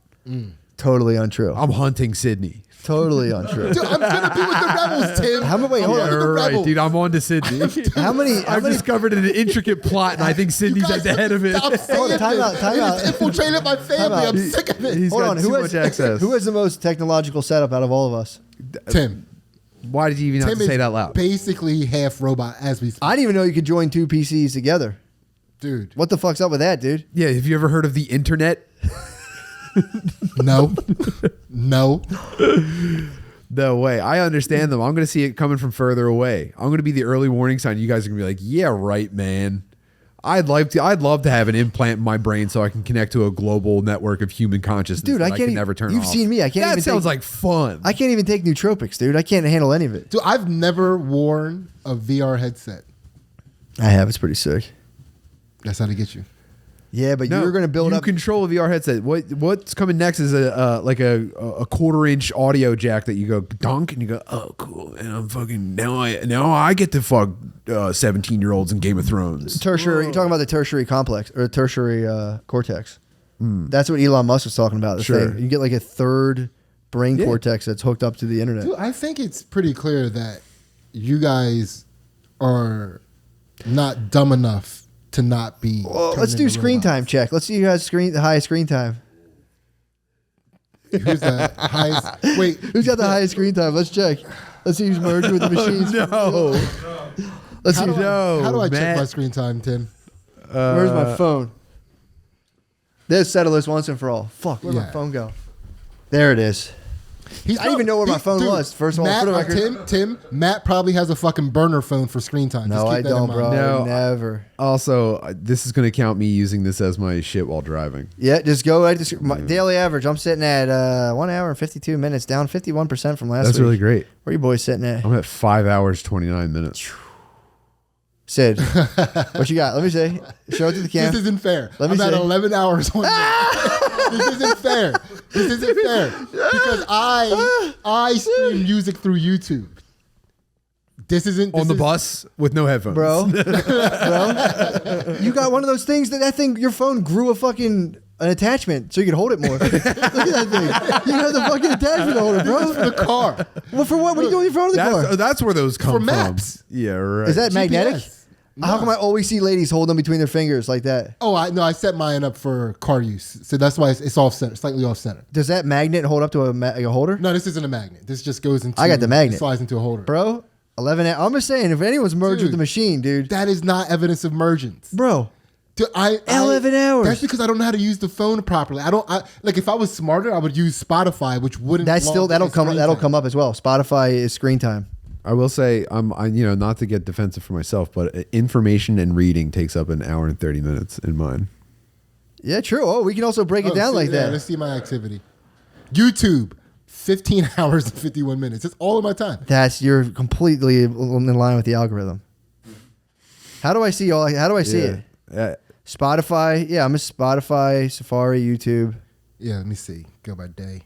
Totally untrue.
I'm hunting Sydney.
Totally untrue.
Dude, I'm gonna be with the rebels, Tim.
Hold on.
Right, dude. I'm on to Sydney. I've discovered an intricate plot, and I think Sydney's at the head of it.
Stop saying
Time out.
It's infiltrated my family. I'm sick of it.
He's got too much access.
Who has the most technological setup out of all of us?
Tim.
Why did you even have to say that loud?
Basically half robot as we speak.
I didn't even know you could join two PCs together.
Dude.
What the fuck's up with that, dude?
Yeah, have you ever heard of the internet?
No.
No way. I understand them. I'm going to see it coming from further away. I'm going to be the early warning sign. You guys are going to be like, yeah, right, man. I'd love to have an implant in my brain so I can connect to a global network of human consciousness.
Dude, I can
never turn
You've
off.
seen me. I can't
that
even
sounds like fun.
I can't even take nootropics, dude. I can't handle any of it.
Dude, I've never worn a VR headset.
I have. It's pretty sick.
That's how to get you.
Yeah, but you're going to build up.
You control a VR headset. What's coming next is a 1/4-inch audio jack that you go donk and you go, oh cool, and I'm fucking now I get to fuck 17-year-olds in Game of Thrones.
Tertiary. You're talking about the tertiary complex or tertiary cortex. That's what Elon Musk was talking about.
Sure.
You get like a third brain cortex that's hooked up to the internet.
Dude, I think it's pretty clear that you guys are not dumb enough to not be.
Well, let's do screen time check. Let's see who has the highest screen time.
Who's the highest? Wait,
Who's got the highest screen time? Let's check. Let's see who's merging with the machines.
No.
Let's see.
how do I check
Matt.
my screen time, Tim?
Where's my phone? Let's settle this once and for all. Fuck, where'd my
Yeah.
phone go? There it is. I didn't even know where my phone was, first of all,
Matt,
for the record.
Tim, Matt probably has a fucking burner phone for screen time.
No,
Just keep
I
that in
don't,
mind.
bro.
No.
Never.
Also, this is going to count me using this as my shit while driving.
Yeah, just go. My daily average, I'm sitting at 1 hour and 52 minutes, down 51% from last week.
That's really great.
Where you boys sitting at?
I'm at 5 hours, 29 minutes.
Sid, what you got? Let me see. Show it to the camera.
This isn't fair.
Let me
I'm at
see.
11 hours. This isn't fair. This isn't fair because I stream music through YouTube. This isn't
On the bus with no headphones.
Bro, you got one of those things that thing, your phone grew an attachment so you could hold it more. Look at that thing. You have the fucking attachment holder, bro.
For the car.
Well, for what? What are you doing with your phone in the car?
That's where those come
For
from.
maps.
Yeah, right.
Is that magnetic?
GPS.
How
No.
come I always see ladies hold them between their fingers like that?
Oh, I set mine up for car use, so that's why it's off center, slightly off center.
Does that magnet hold up to a holder?
No, this isn't a magnet. This just goes into.
I got the magnet.
It slides into a holder.
Bro, 11. I'm just saying, if anyone's merged with
Dude.
the machine, dude.
That is not evidence of mergence.
Bro,
Dude,
11 hours.
That's because I don't know how to use the phone properly. Like if I was smarter, I would use Spotify, which wouldn't.
that'll come up as well. Spotify is screen time.
I will say, not to get defensive for myself, but information and reading takes up an hour and 30 minutes in mine.
Yeah, true. Oh, we can also break it down like that.
Let's see my activity. YouTube, 15 hours and 51 minutes. It's all of my time.
You're completely in line with the algorithm. How do I see it? Spotify. Yeah, I'm a Spotify, Safari, YouTube.
Yeah, let me see. Go by day.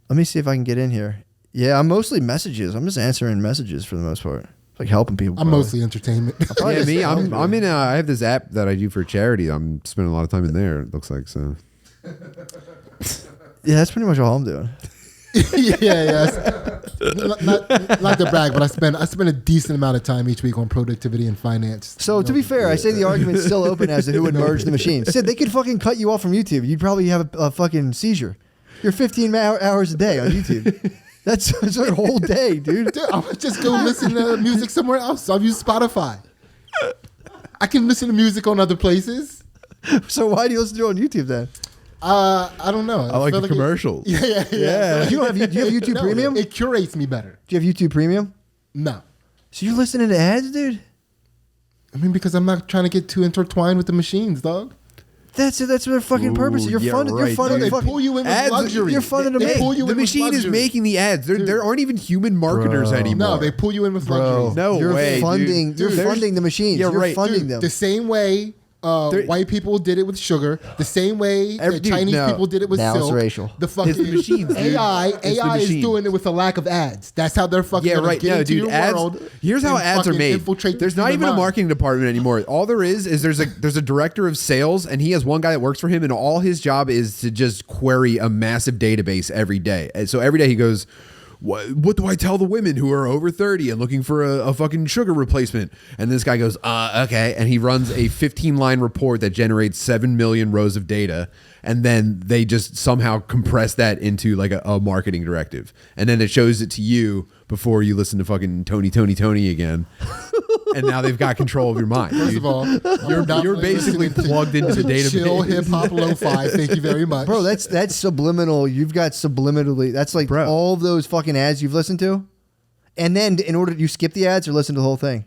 Let me see if I can get in here. Yeah, I'm mostly messages. I'm just answering messages for the most part. Like helping people.
I'm
probably.
mostly entertainment.
Yeah, me. I'm in. I have this app that I do for charity. I'm spending a lot of time in there. It looks like so.
Yeah, that's pretty much all I'm doing.
yeah. Not to brag, but I spend a decent amount of time each week on productivity and finance.
So to be fair, I say the argument's still open as to who would merge the machine. Sid, they could fucking cut you off from YouTube. You'd probably have a fucking seizure. You're 15 hours a day on YouTube. That's a whole day, dude.
Dude, I would just go listen to music somewhere else. I'll use Spotify. I can listen to music on other places.
So why do you listen to it on YouTube then?
I don't know.
I like
feel
the commercials.
Yeah.
Do you have YouTube
No,
Premium?
It curates me better.
Do you have YouTube Premium?
No.
So you're listening to ads, dude?
I mean, because I'm not trying to get too intertwined with the machines, dog.
That's their fucking purpose. You're
yeah,
funded.
right,
You're funded.
They
fucking,
pull you in with
Ads-
luxury.
you're funded to
They
make.
pull you
The
in with
machine is
luxury.
making the ads. There aren't even human marketers
Bro.
anymore.
No, they pull you in with
Bro,
luxury.
No
you're
way,
funding.
dude.
You're
Dude,
funding the machines.
Yeah,
You're
right.
funding
Dude,
them.
the same way white people did it with sugar, the same way that
Dude,
Chinese
no.
people did it with
Now it's
silk.
racial.
The fucking
It's the machines, dude.
AI
It's the
is
machines.
doing it with a lack of ads. That's how they're fucking
Yeah,
gonna
right.
get
No,
into
dude.
your
Ads.
world.
Here's how
and
ads are
fucking
made.
infiltrate
There's
the
not
human
even a
mind.
marketing department anymore. All there is there's a director of sales, and he has one guy that works for him, and all his job is to just query a massive database every day. And so every day he goes, what do I tell the women who are over 30 and looking for a fucking sugar replacement? And this guy goes, okay. And he runs a 15-line report that generates 7 million rows of data. And then they just somehow compress that into like a marketing directive. And then it shows it to you before you listen to fucking Tony again. And now they've got control of your mind.
First
dude.
of all, you're
basically plugged into the database.
Chill hip hop lo-fi. Thank you very much,
Bro, that's subliminal. You've got subliminally. That's like
Bro.
all of those fucking ads you've listened to. And then in order you skip the ads or listen to the whole thing.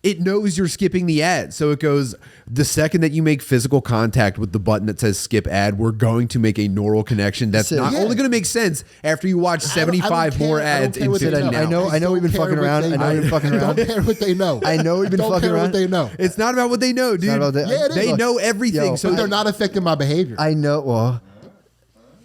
It knows you're skipping the ad. So it goes, the second that you make physical contact with the button that says skip ad, we're going to make a neural connection that's not
Yeah.
only going to make sense after you watch 75
care-
more
I don't
ads
care
in
what they
50
know.
now.
I know we've been
Don't
fucking
care what
around.
they
I know we've been fucking
Don't
around.
care what they know.
I know we've been
Don't
fucking
care
around.
what they know.
It's not about what they know, dude.
not about that.
Yeah, it is.
They know everything.
Yo,
so
But they're not affecting my behavior.
I know. Well,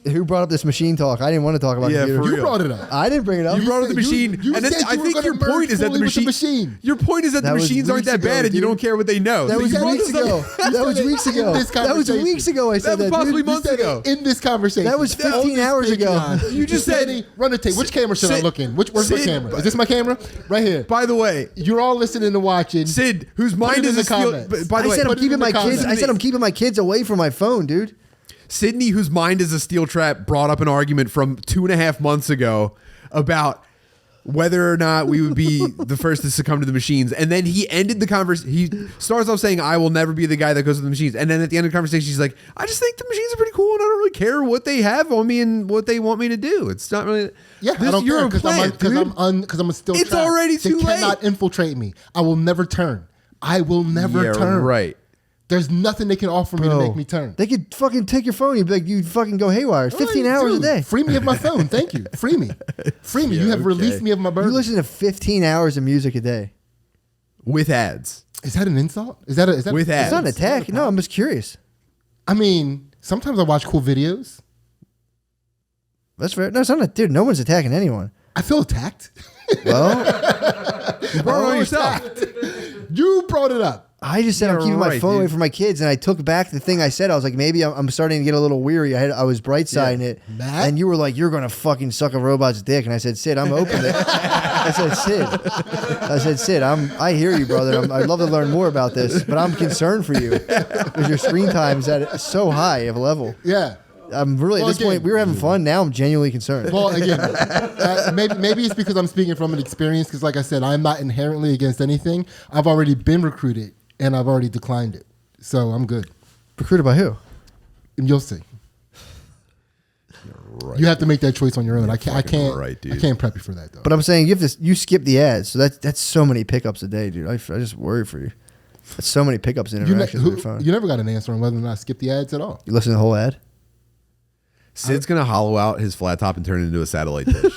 who brought up this machine talk? I didn't want to talk about
Yeah,
computers.
for
You
real.
brought it up.
I didn't bring it up.
you brought up the machine,
you
and then
said
I
you were
think
gonna
your point
merge
is that the
fully with the
machine,
machine.
Your point is that
That
the
was
machines aren't
weeks
that
ago,
bad, and you
dude.
don't care what they know.
That
So
was
you brought
weeks
this up-
ago.
You
That was
said it
weeks
in
ago.
this
That was
conversation.
weeks ago. I said
That was
that,
possibly
dude.
months
You said
ago.
it in this conversation.
That was 15 hours ago.
You just said-
Sidney, run the tape. Which camera should I
Sid-
look in? Where's my
Sid-
camera? Is this my camera? Right here.
By the way,
You're all listening and watching.
Sid, whose
Put
mind
it in
is
the
a steel.
comments.
By the
I
way,
said I'm
put it in
keeping
the
my kids.
comments.
I said I'm keeping my kids away from my phone, dude.
Sidney, whose mind is a steel trap, brought up an argument from 2.5 months ago about whether or not we would be the first to succumb to the machines. And then he ended the conversation. He starts off saying, I will never be the guy that goes to the machines. And then at the end of the conversation, he's like, I just think the machines are pretty cool and I don't really care what they have on me and what they want me to do. It's not really...
Yeah, I don't care because I'm a steel trap.
It's already too late.
They cannot infiltrate me. I will never turn. I will never turn.
Right.
There's nothing they can offer me to make me turn.
They could fucking take your phone. You'd be like, you fucking go haywire. 15 hours a day.
Free me of my phone. Thank you. Free me. Free me. You have released me of my burden.
You listen to 15 hours of music a day.
With ads.
Is that an insult? Is that
with ads?
It's not an attack. No, I'm just curious.
I mean, sometimes I watch cool videos.
That's fair. No, it's not. Dude, no one's attacking anyone.
I feel attacked.
Well,
You brought it on yourself.
You brought it up.
I just said I'm keeping my phone away from my kids, and I took back the thing I said. I was like, maybe I'm starting to get a little weary. I was bright siding it,
Matt?
and you were like, you're gonna fucking suck a robot's dick, and I said, Sid, I'm open to it. I said, Sid, I hear you, brother. I'd love to learn more about this, but I'm concerned for you because your screen time is at so high of a level.
Yeah.
I'm really at this point. We were having fun. Now I'm genuinely concerned.
Well, again, maybe it's because I'm speaking from an experience. Because, like I said, I'm not inherently against anything. I've already been recruited, and I've already declined it, so I'm good.
Recruited by who?
And you'll see.
Right.
You have to make that choice on your own. I can't.
right, dude.
I can't prep you for that though.
But I'm saying you skip the ads, so that's so many pickups a day, dude. I just worry for you. That's so many pickups and interactions with your phone.
You never got an answer on whether or not I skip the ads at all.
You listen to the whole ad?
Sid's going to hollow out his flat top and turn it into a satellite dish.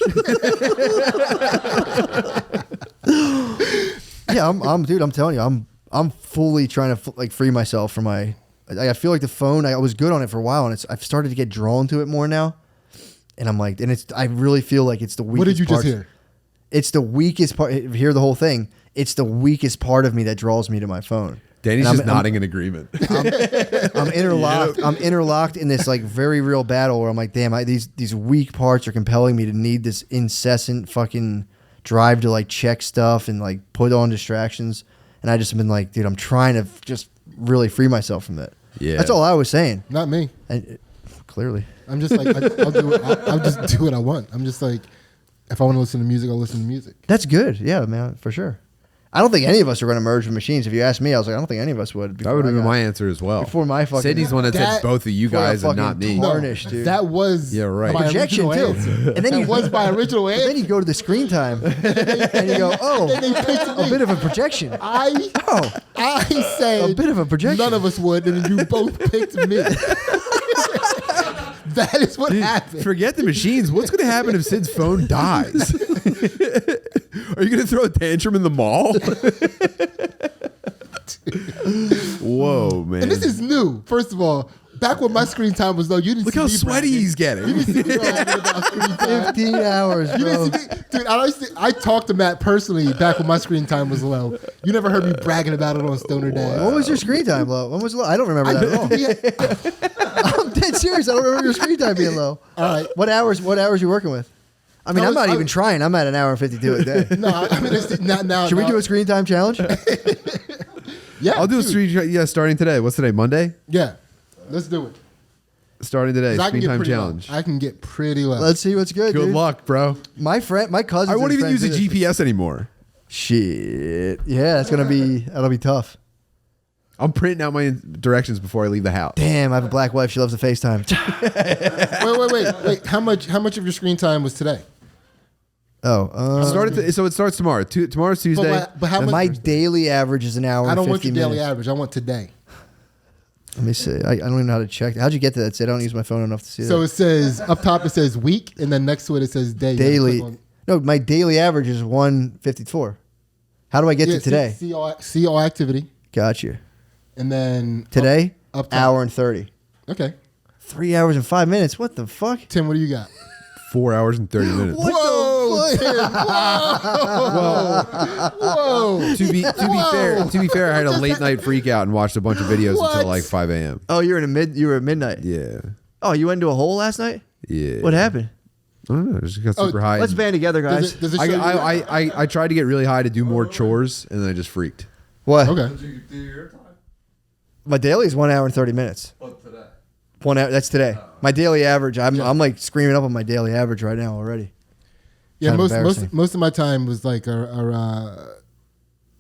Yeah, I'm telling you, I'm fully trying to free myself from my. I feel like the phone. I was good on it for a while, and I've started to get drawn to it more now. And I'm like, I really feel like it's the weakest.
What did you
part.
just hear?
It's the weakest part. Hear the whole thing. It's the weakest part of me that draws me to my phone.
Danny's just nodding in agreement.
I'm interlocked. I'm interlocked in this very real battle where I'm like, damn, these weak parts are compelling me to need this incessant fucking drive to check stuff and put on distractions. And I just have been like, dude, I'm trying to just really free myself from that.
Yeah,
that's all I was saying.
Not me.
Clearly,
I'm just like, I'll just do what I want. I'm just like, if I want to listen to music, I'll listen to music.
That's good. Yeah, man, for sure. I don't think any of us are going to merge with machines. If you ask me, I was like, I don't think any of us would.
That would have been my answer as well.
Before my fucking...
Sidney's one that said both of you guys and not me.
Tarnish, dude.
That was
right.
my
projection,
original
too.
answer.
And then
that was my original answer.
Then you go to the screen time, and you go, oh, a bit of a projection.
I said
a bit of a projection.
None of us would, and you both picked me. That is what happened.
Forget the machines. What's going to happen if Sid's phone dies? Are you going to throw a tantrum in the mall? Whoa, man.
And this is new. First of all, back when my screen time was low, you didn't
Look
see
how
me
sweaty
bragging.
he's getting.
You didn't see me bragging about screen time.
15 hours,
You
bro.
didn't see me. Dude, I talked to Matt personally back when my screen time was low. You never heard me bragging about it on Stoner Dadz.
When was your screen time low? When was it low? I don't remember that at all. I'm dead serious. I don't remember your screen time being low.
All right.
What hours you working with? I mean, I'm not even trying. I'm at an hour and 52 a day.
No, I mean, it's now.
Should we do a screen time challenge?
Yeah,
I'll do a street. Yeah, starting today. What's today? Monday?
Yeah, let's do it.
Starting today.
'Cause I can
Screen
get
time
pretty
challenge.
low. I can get pretty low.
Let's see what's good.
Good
dude.
luck, bro.
My cousin.
I won't even use a GPS anymore.
Shit. Yeah, that'll be tough.
I'm printing out my directions before I leave the house.
Damn, I have a black wife. She loves to FaceTime.
Wait. How much of your screen time was today?
Oh,
So it starts tomorrow. Tomorrow's Tuesday.
But how much?
my daily average is an hour.
I don't
and
want
50
your daily
minutes.
average. I want today.
Let me see. I don't even know how to check. How'd you get to that? I don't use my phone enough to see
So
that.
it says up top. It says week, and then next to it says day. You
Daily.
gotta click
No, my daily average is 154. How do I get to today?
See all activity,
Got you.
and then
Today,
up top.
hour and 30.
Okay,
3 hours and 5 minutes. What the fuck?
Tim, what do you got?
4 hours and 30 minutes.
Whoa, Tim! Whoa!
To be fair, I had a late night freak out and watched a bunch of videos
What?
until 5 a.m.
Oh, you were at midnight.
Yeah.
Oh, you went into a hole last night?
Yeah.
What happened?
I don't know. I just got super high.
Let's band together, guys.
Does it show you?
I tried to get really high to do more chores, and then I just freaked.
What?
Okay.
My daily is 1 hour and 30 minutes. 1 hour. That's today. My daily average. I'm like screaming up on my daily average right now already.
Yeah,
Kind of
most of my time was like it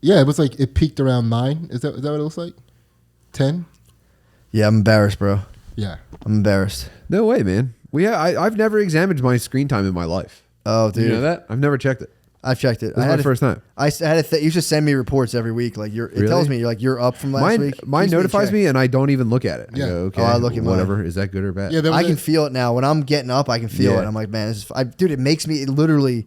was like it peaked around 9. Is that what it looks like? 10?
Yeah, I'm embarrassed, bro.
Yeah.
I'm embarrassed.
No way, man. I've never examined my screen time in my life.
Oh, dude.
You know that? I've never checked it.
I've checked it.
This is my first time.
I had you should send me reports every week. Like it tells me you're up from last week.
Mine notifies me, and I don't even look at it. I
Yeah.
go, okay,
I look at mine.
whatever. Is that good or bad?
Yeah,
I can feel it now. When I'm getting up, I can feel
Yeah.
it. I'm like, man, dude, it makes me literally.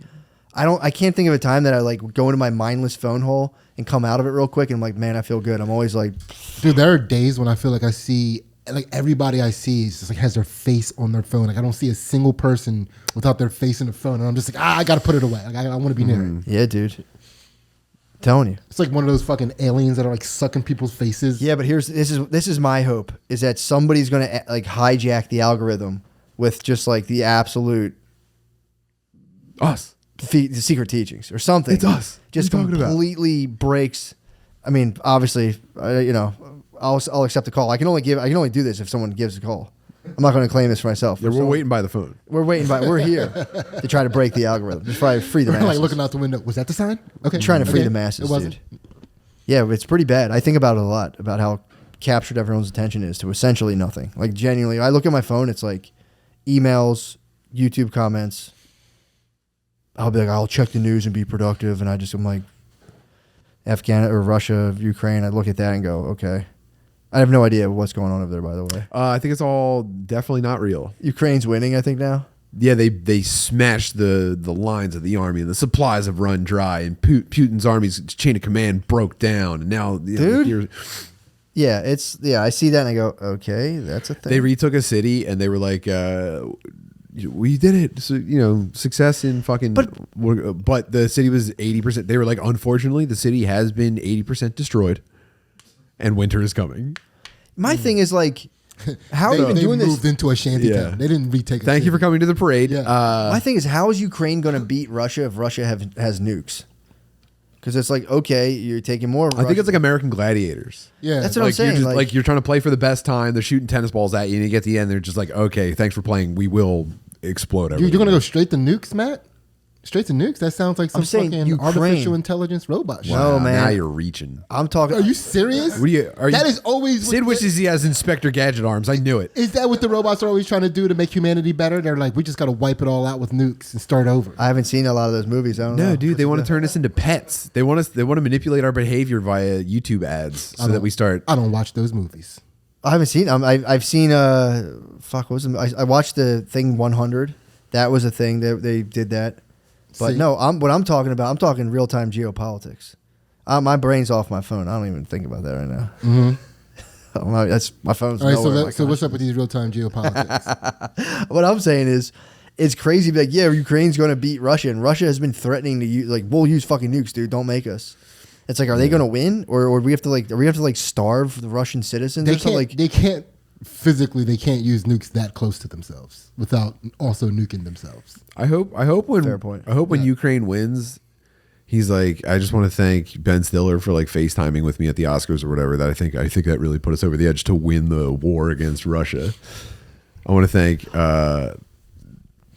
I can't think of a time that I like go into my mindless phone hole and come out of it real quick, and I'm like, man, I feel good. I'm always like,
dude, there are days when I feel like I see like everybody I see is just like has their face on their phone. Like I don't see a single person without their face in the phone, and I'm just like, I gotta put it away. Like I want to be near it.
yeah, dude. Telling you.
It's like one of those fucking aliens that are like sucking people's faces.
Yeah, but this is my hope is that somebody's gonna like hijack the algorithm with just like the absolute
Us.
the secret teachings or something.
It's us.
Just
What are you talking about?
completely breaks. I mean, obviously, I'll accept the call. I can only do this if someone gives a call. I'm not going to claim this for myself.
Yeah, we're waiting by the phone.
We're here to try to break the algorithm. To try to free the
We're
masses.
like looking out the window. Was that the sign? Okay.
Trying to free
Okay.
the masses,
It wasn't.
dude. Yeah, it's pretty bad. I think about it a lot, about how captured everyone's attention is to essentially nothing. Like genuinely, I look at my phone, it's like emails, YouTube comments. I'll be like, I'll check the news and be productive, and I'm like, Afghanistan or Russia, Ukraine. I look at that and go, okay. I have no idea what's going on over there, by the way.
I think it's all definitely not real.
Ukraine's winning, I think, now.
Yeah, they smashed the lines of the army, and the supplies have run dry, and Putin's army's chain of command broke down, and now
Dude. Yeah, I see that and I go, okay, that's a thing.
they retook a city, and they were like, we did it. So, success in fucking. But the city was 80%. They were like, unfortunately, the city has been 80% destroyed, and winter is coming.
My thing is like, how are you even
They
doing
moved
this?
into a shanty
Yeah.
town. They didn't retake.
Thank you for coming to the parade.
Yeah.
My thing is, how is Ukraine going to beat Russia if Russia has nukes? Because it's like, okay, you're taking more.
I think it's like American Gladiators.
Yeah,
That's what I'm
Like you're
saying.
just like you're trying to play for the best time. They're shooting tennis balls at you, and you get to the end. They're just like, okay, thanks for playing. We will explode everything.
You're gonna go straight to nukes, Matt? Straight to nukes? That sounds like some
I'm saying
fucking
Ukraine.
artificial intelligence robot shit.
Wow. No, man.
Now you're reaching.
I'm talking.
Are you serious?
What are you?
That is always
Sid
what-
wishes he has Inspector Gadget arms. I knew it.
Is that what the robots are always trying to do to make humanity better? They're like, we just got to wipe it all out with nukes and start over.
I haven't seen a lot of those movies. I don't know.
No, dude, they want to turn us into pets. They want to manipulate our behavior via YouTube ads so that we start.
I don't watch those movies.
I haven't seen. I've seen. Fuck. What was it? I watched the thing 100. That was a thing that they did that. But
See?
no, what I'm talking about. I'm talking real time geopolitics. My brain's off my phone. I don't even think about that right now. Mm-hmm. That's my phone's.
All right,
nowhere in my
so what's up with these real time geopolitics?
What I'm saying is, it's crazy. Like, yeah, Ukraine's going to beat Russia, and Russia has been threatening to use. Like, we'll use fucking nukes, dude. Don't make us. It's like, are they going to win, or do we have to starve the Russian citizens?
they
or something?
can't. They can't physically. They can't use nukes that close to themselves without also nuking themselves.
I hope when
Fair point.
I hope when Ukraine wins, he's like, I just want to thank Ben Stiller for like FaceTiming with me at the Oscars or whatever. That I think that really put us over the edge to win the war against Russia. I want to thank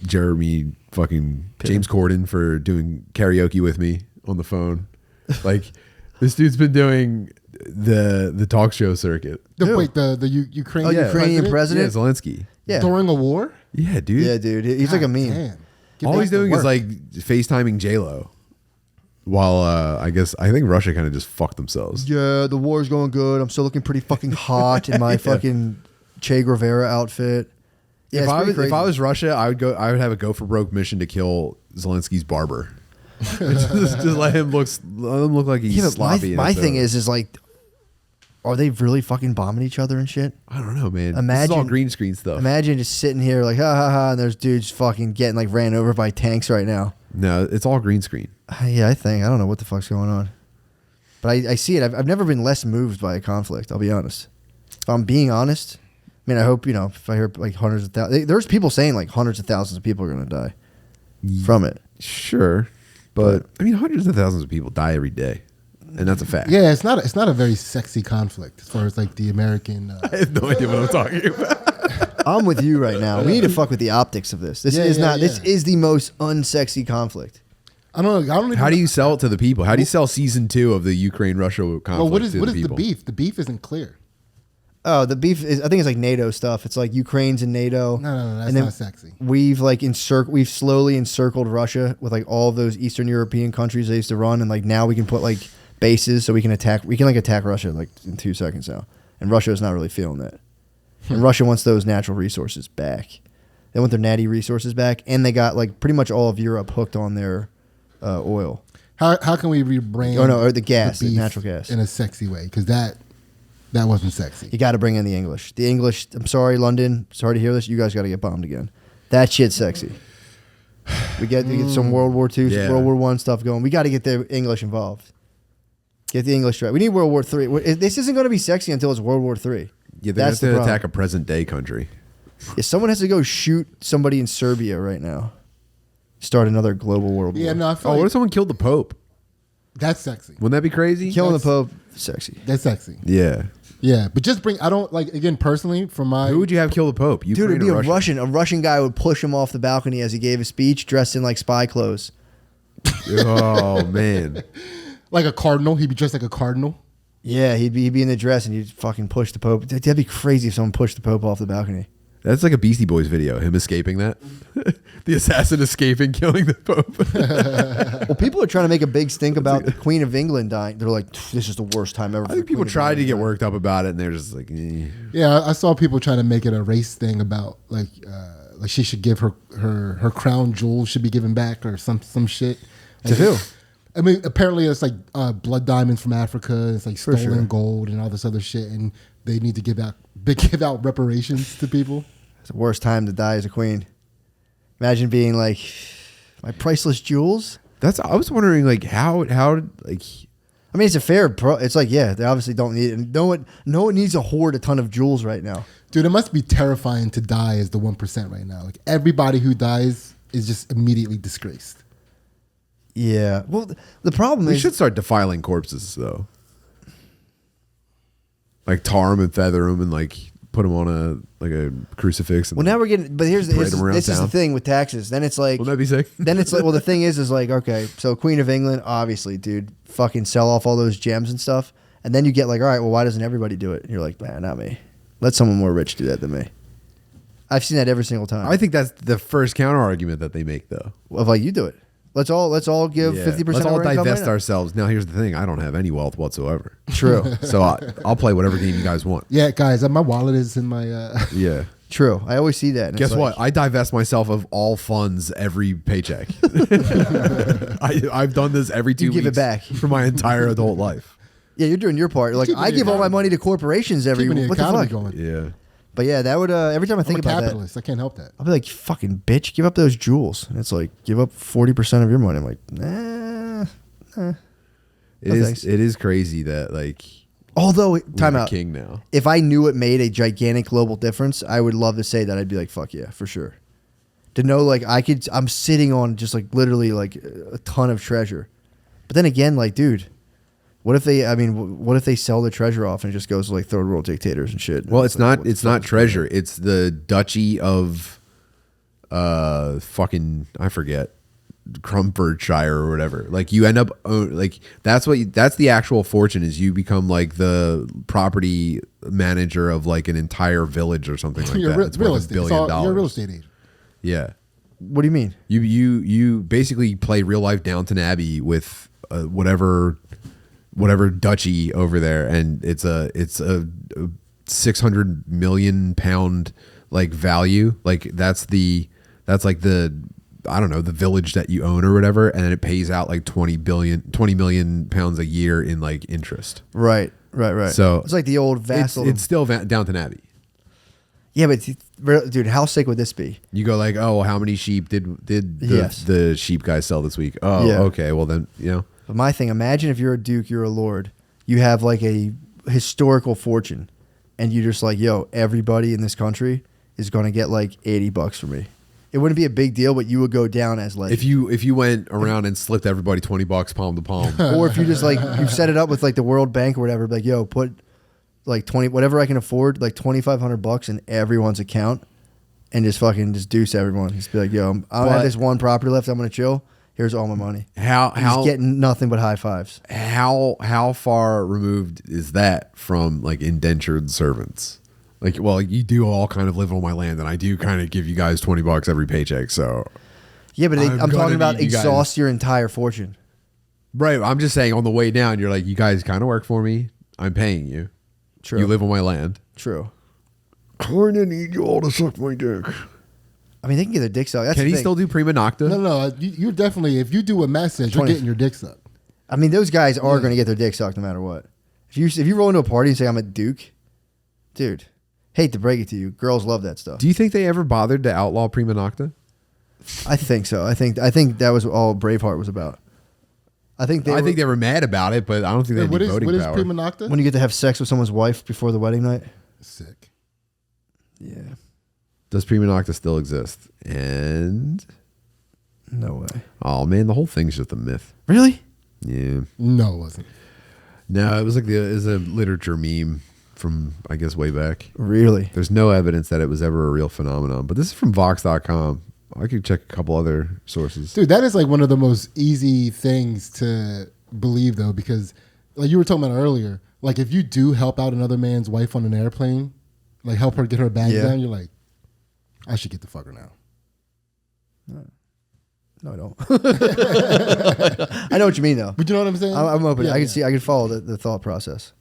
Jeremy fucking James Corden for doing karaoke with me on the phone. Like, this dude's been doing the talk show circuit.
Wait, the Ukrainian
Ukrainian
Yeah,
president?
Zelensky.
Yeah.
during a war.
Yeah, dude.
Yeah, dude. He's like a meme.
Damn. Get
All
back
he's
to
doing
work.
is like FaceTiming J-Lo. While I think Russia kind of just fucked themselves.
Yeah, the war's going good. I'm still looking pretty fucking hot in my fucking Che Guevara outfit. Yeah,
if
it's
I
pretty
was
crazy.
if I was Russia, I would have a go for broke mission to kill Zelensky's barber. just let him look like he's
Yeah, but
sloppy.
my thing is like, are they really fucking bombing each other and shit?
I don't know, man. This is
Imagine-
all green screen stuff.
Imagine just sitting here like, ha ha ha, and there's dudes fucking getting like ran over by tanks right now.
No, it's all green screen.
Yeah, I don't know what the fuck's going on. But I see it. I've never been less moved by a conflict, I'll be honest. If I'm being honest, I mean, I hope, if I hear like hundreds of thousands, there's people saying like hundreds of thousands of people are going to die from it.
Sure, but I mean, hundreds of thousands of people die every day, and that's a fact.
Yeah, it's not a very sexy conflict as far as like the American.
I have no idea what I'm talking about.
I'm with you right now. We need to fuck with the optics of this. This is not. This is the most unsexy conflict.
I don't know. I don't even
How do you sell it to the people? How do you sell season 2 of the Ukraine-Russia conflict?
Well, what is
to
the
people?
beef? The beef isn't clear.
Oh, the beef is. I think it's like NATO stuff. It's like Ukraine's in NATO.
No, that's
and then
not sexy.
We've we've slowly encircled Russia with like all of those Eastern European countries they used to run, and like now we can put like bases so we can attack. We can like attack Russia like in 2 seconds now, and Russia is not really feeling that. And Russia wants those natural resources back. They want their natty resources back, and they got like pretty much all of Europe hooked on their oil.
How can we rebrand?
Or the gas, the
beef
natural gas,
in a sexy way? Because that wasn't sexy.
You got to bring in the English. The English. I'm sorry, London. Sorry to hear this. You guys got to get bombed again. That shit's sexy. We get some World War II,
Yeah.
World War I stuff going. We got to get the English involved. Get the English right. We need World War III. This isn't going to be sexy until it's World War III.
Yeah, they have to attack a present-day country.
If someone has to go shoot somebody in Serbia right now, start another global world war.
Yeah, no, I feel
What
like
if someone killed the Pope?
that's sexy.
Wouldn't that be crazy?
Killing the Pope, sexy.
That's sexy.
Yeah.
Yeah, but just bring. I don't like again personally from my.
Who would you have kill the Pope?
Dude,
Ukraine
it'd be
or
a Russian. A Russian guy would push him off the balcony as he gave a speech, dressed in like spy clothes.
Oh man.
Like a cardinal, he'd be dressed like a cardinal.
Yeah, he'd be in the dress and he'd fucking push the Pope. That'd be crazy if someone pushed the Pope off the balcony.
That's like a Beastie Boys video, him escaping that. The assassin escaping, killing the Pope.
Well, people are trying to make a big stink about the Queen of England dying. They're like, this is the worst time ever.
I think people tried to get worked up about it, and they're just like, eh.
Yeah, I saw people trying to make it a race thing about like she should give her crown jewels should be given back or some shit.
To who?
I mean, apparently it's like blood diamonds from Africa. It's like
For
stolen
sure.
gold and all this other shit, and they need to give out reparations to people.
It's the worst time to die as a queen. Imagine being like, my priceless jewels.
I was wondering like how like
I mean, it's a fair. It's like, yeah, they obviously don't need it. No one needs to hoard a ton of jewels right now.
Dude, it must be terrifying to die as the 1% right now. Like everybody who dies is just immediately disgraced.
Yeah. Well, the problem
we
is
should start defiling corpses though. Like tar them and feather them and like put them on a crucifix. And
well, now we're getting. But here's
parade them around
this is the
town.
thing with taxes. Then it's like.
Wouldn't that be sick?
Then it's like, well, the thing is like, okay, so Queen of England, obviously, dude, fucking sell off all those gems and stuff, and then you get like, all right, well, why doesn't everybody do it? And you're like, man, not me. Let someone more rich do that than me. I've seen that every single time.
I think that's the first counter argument that they make though.
Of like, you do it. Let's all give 50%.
Let's all
of our income
divest
right now.
ourselves. Now here's the thing: I don't have any wealth whatsoever.
True.
So I'll play whatever game you guys want.
Yeah, guys, my wallet is in my.
Yeah.
True. I always see that. And
Guess
it's
what?
like,
I divest myself of all funds every paycheck. I've done this every 2
You
weeks.
give it back.
For my entire adult life.
Yeah, you're doing your part. You're like,
Keeping
I
the
give all my
economy-
money to corporations every.
Keeping the
What the
economy
fuck?
going.
Yeah.
But yeah, that would every time I
I'm
think
a
about that,
capitalist. I can't help that.
I'll be like, fucking bitch, give up those jewels. And it's like, give up 40% of your money. I'm like, nah. Thanks.
It is crazy that like
Although,
we're
time
the
out.
king now.
If I knew it made a gigantic global difference, I would love to say that. I'd be like, fuck yeah, for sure. To know like I'm sitting on just like literally like a ton of treasure. But then again, like, dude, what if they sell the treasure off and it just goes to like third world dictators and shit?
Well,
And
it's
like,
not
what the
it's
fuck
not
is
treasure. It's the Duchy of fucking I forget. Crumfordshire or whatever. Like you end up like that's the actual fortune is you become like the property manager of like an entire village or something like
You're
that. It's
real
worth $1
estate.
billion.
You're a real estate agent.
Yeah.
What do you mean?
You basically play real life Downton Abbey with whatever duchy over there, and it's a 600 million pound like value. Like that's like the I don't know, the village that you own or whatever, and then it pays out like 20 million pounds a year in like interest.
Right.
So
it's like the old vassal.
It's still Downton Abbey.
Yeah, but dude, how sick would this be?
You go like, oh, how many sheep did
Yes.
the sheep guy sell this week? Oh,
Yeah.
okay. Well then, you know.
But my thing, imagine if you're a duke, you're a lord, you have like a historical fortune, and you're just like, yo, everybody in this country is going to get like $80 from me. It wouldn't be a big deal, but you would go down as legend.
If you went around and slipped everybody $20 palm to palm.
Or if you just like, you set it up with like the World Bank or whatever, like, yo, put like 20, whatever I can afford, like $2,500 in everyone's account. and just fucking just deuce everyone. Just be like, yo, I have this one property left. I'm gonna chill. Here's all my money. He's getting nothing but high fives.
How far removed is that from like indentured servants? Like, well, you do all kind of live on my land, and I do kind of give you guys $20 every paycheck. So
yeah, but I'm talking about exhaust your entire fortune.
Right. I'm just saying on the way down, you're like, you guys kind of work for me. I'm paying you.
True.
You live on my land.
True.
Kind of need you all to suck my dick.
I mean, they can get their dick sucked. That's
Can
the
he
thing.
still do prima nocta?
No. You're definitely, if you do a message, you're getting your dick sucked.
I mean, those guys are going to get their dick sucked no matter what. If you roll into a party and say I'm a duke, dude, hate to break it to you, girls love that stuff.
Do you think they ever bothered to outlaw prima nocta?
I think so. I think that was all Braveheart was about. I think they
were mad about it, but I don't think they had any voting
power. What is
power.
prima nocta?
When you get to have sex with someone's wife before the wedding night.
Sick.
Yeah.
Does prima nocta still exist? And
No way.
oh man, the whole thing's just a myth.
Really?
Yeah.
No, it wasn't.
No, it was like it was a literature meme from I guess way back.
Really?
There's no evidence that it was ever a real phenomenon. But this is from Vox.com. I could check a couple other sources.
Dude, that is like one of the most easy things to believe, though, because like you were talking about earlier, like if you do help out another man's wife on an airplane, like help her get her bags down, you're like, I should get the fucker now.
No, I don't. I know what you mean, though.
But you know what I'm saying?
I'm open.
Yeah,
I can follow the thought process.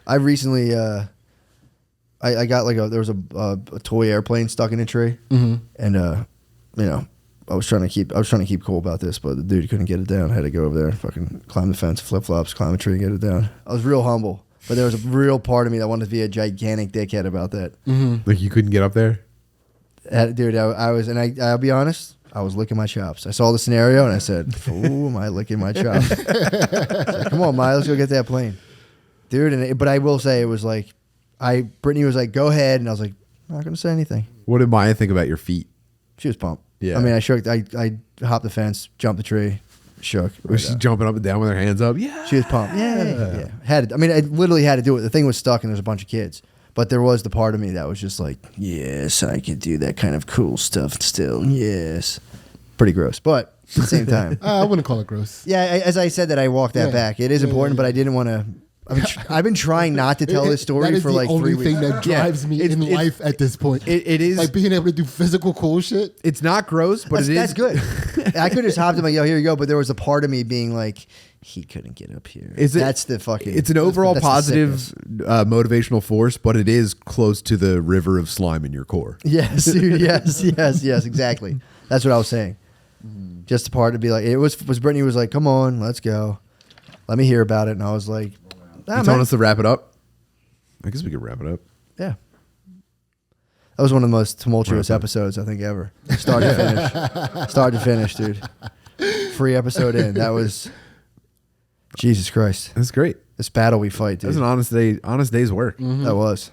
I recently, I got like there was a toy airplane stuck in a tree, and I was trying to keep cool about this, but the dude couldn't get it down. I had to go over there and fucking climb the fence, flip flops, climb a tree, and get it down. I was real humble, but there was a real part of me that wanted to be a gigantic dickhead about that.
Like you couldn't get up there?
Dude, I was, and I'll be honest, I was licking my chops. I saw the scenario and I said, "Oh, am I licking my chops?" Like, come on, Maya, let's go get that plane, dude. But I will say it was like, Brittany was like, "Go ahead," and I was like, "I'm not gonna say anything."
What did Maya think about your feet?
She was pumped.
Yeah.
I mean, I shook. I hopped the fence, jumped the tree, shook.
Was she jumping up and down with her hands up? Yeah.
She was pumped. Yeah. I mean, I literally had to do it. The thing was stuck, and there's a bunch of kids. But there was the part of me that was just like, yes, I could do that kind of cool stuff still. Yes. Pretty gross. But at the same time.
I wouldn't call it gross.
Yeah, as I said that, I walked that back. It is important, but I didn't want to. I've been trying not to tell this story for like 3 weeks.
That is the only thing that drives me in life at this point.
It is.
Like being able to do physical cool shit.
It's not gross, but
that's good. I could have just hopped in like, yo, here you go. But there was a part of me being like, he couldn't get up here. That's the fucking.
It's an overall positive motivational force, but it is close to the river of slime in your core.
Yes, dude. Yes, exactly. That's what I was saying. Just the part to be like, it was Brittany was like, come on, let's go. Let me hear about it. And I was like,
you told us to wrap it up? I guess we could wrap it up.
Yeah. That was one of the most tumultuous episodes I think ever. Start to finish, dude. Free episode in. That was Jesus Christ.
That's great.
This battle we fight, dude.
That was an honest day's work.
That was.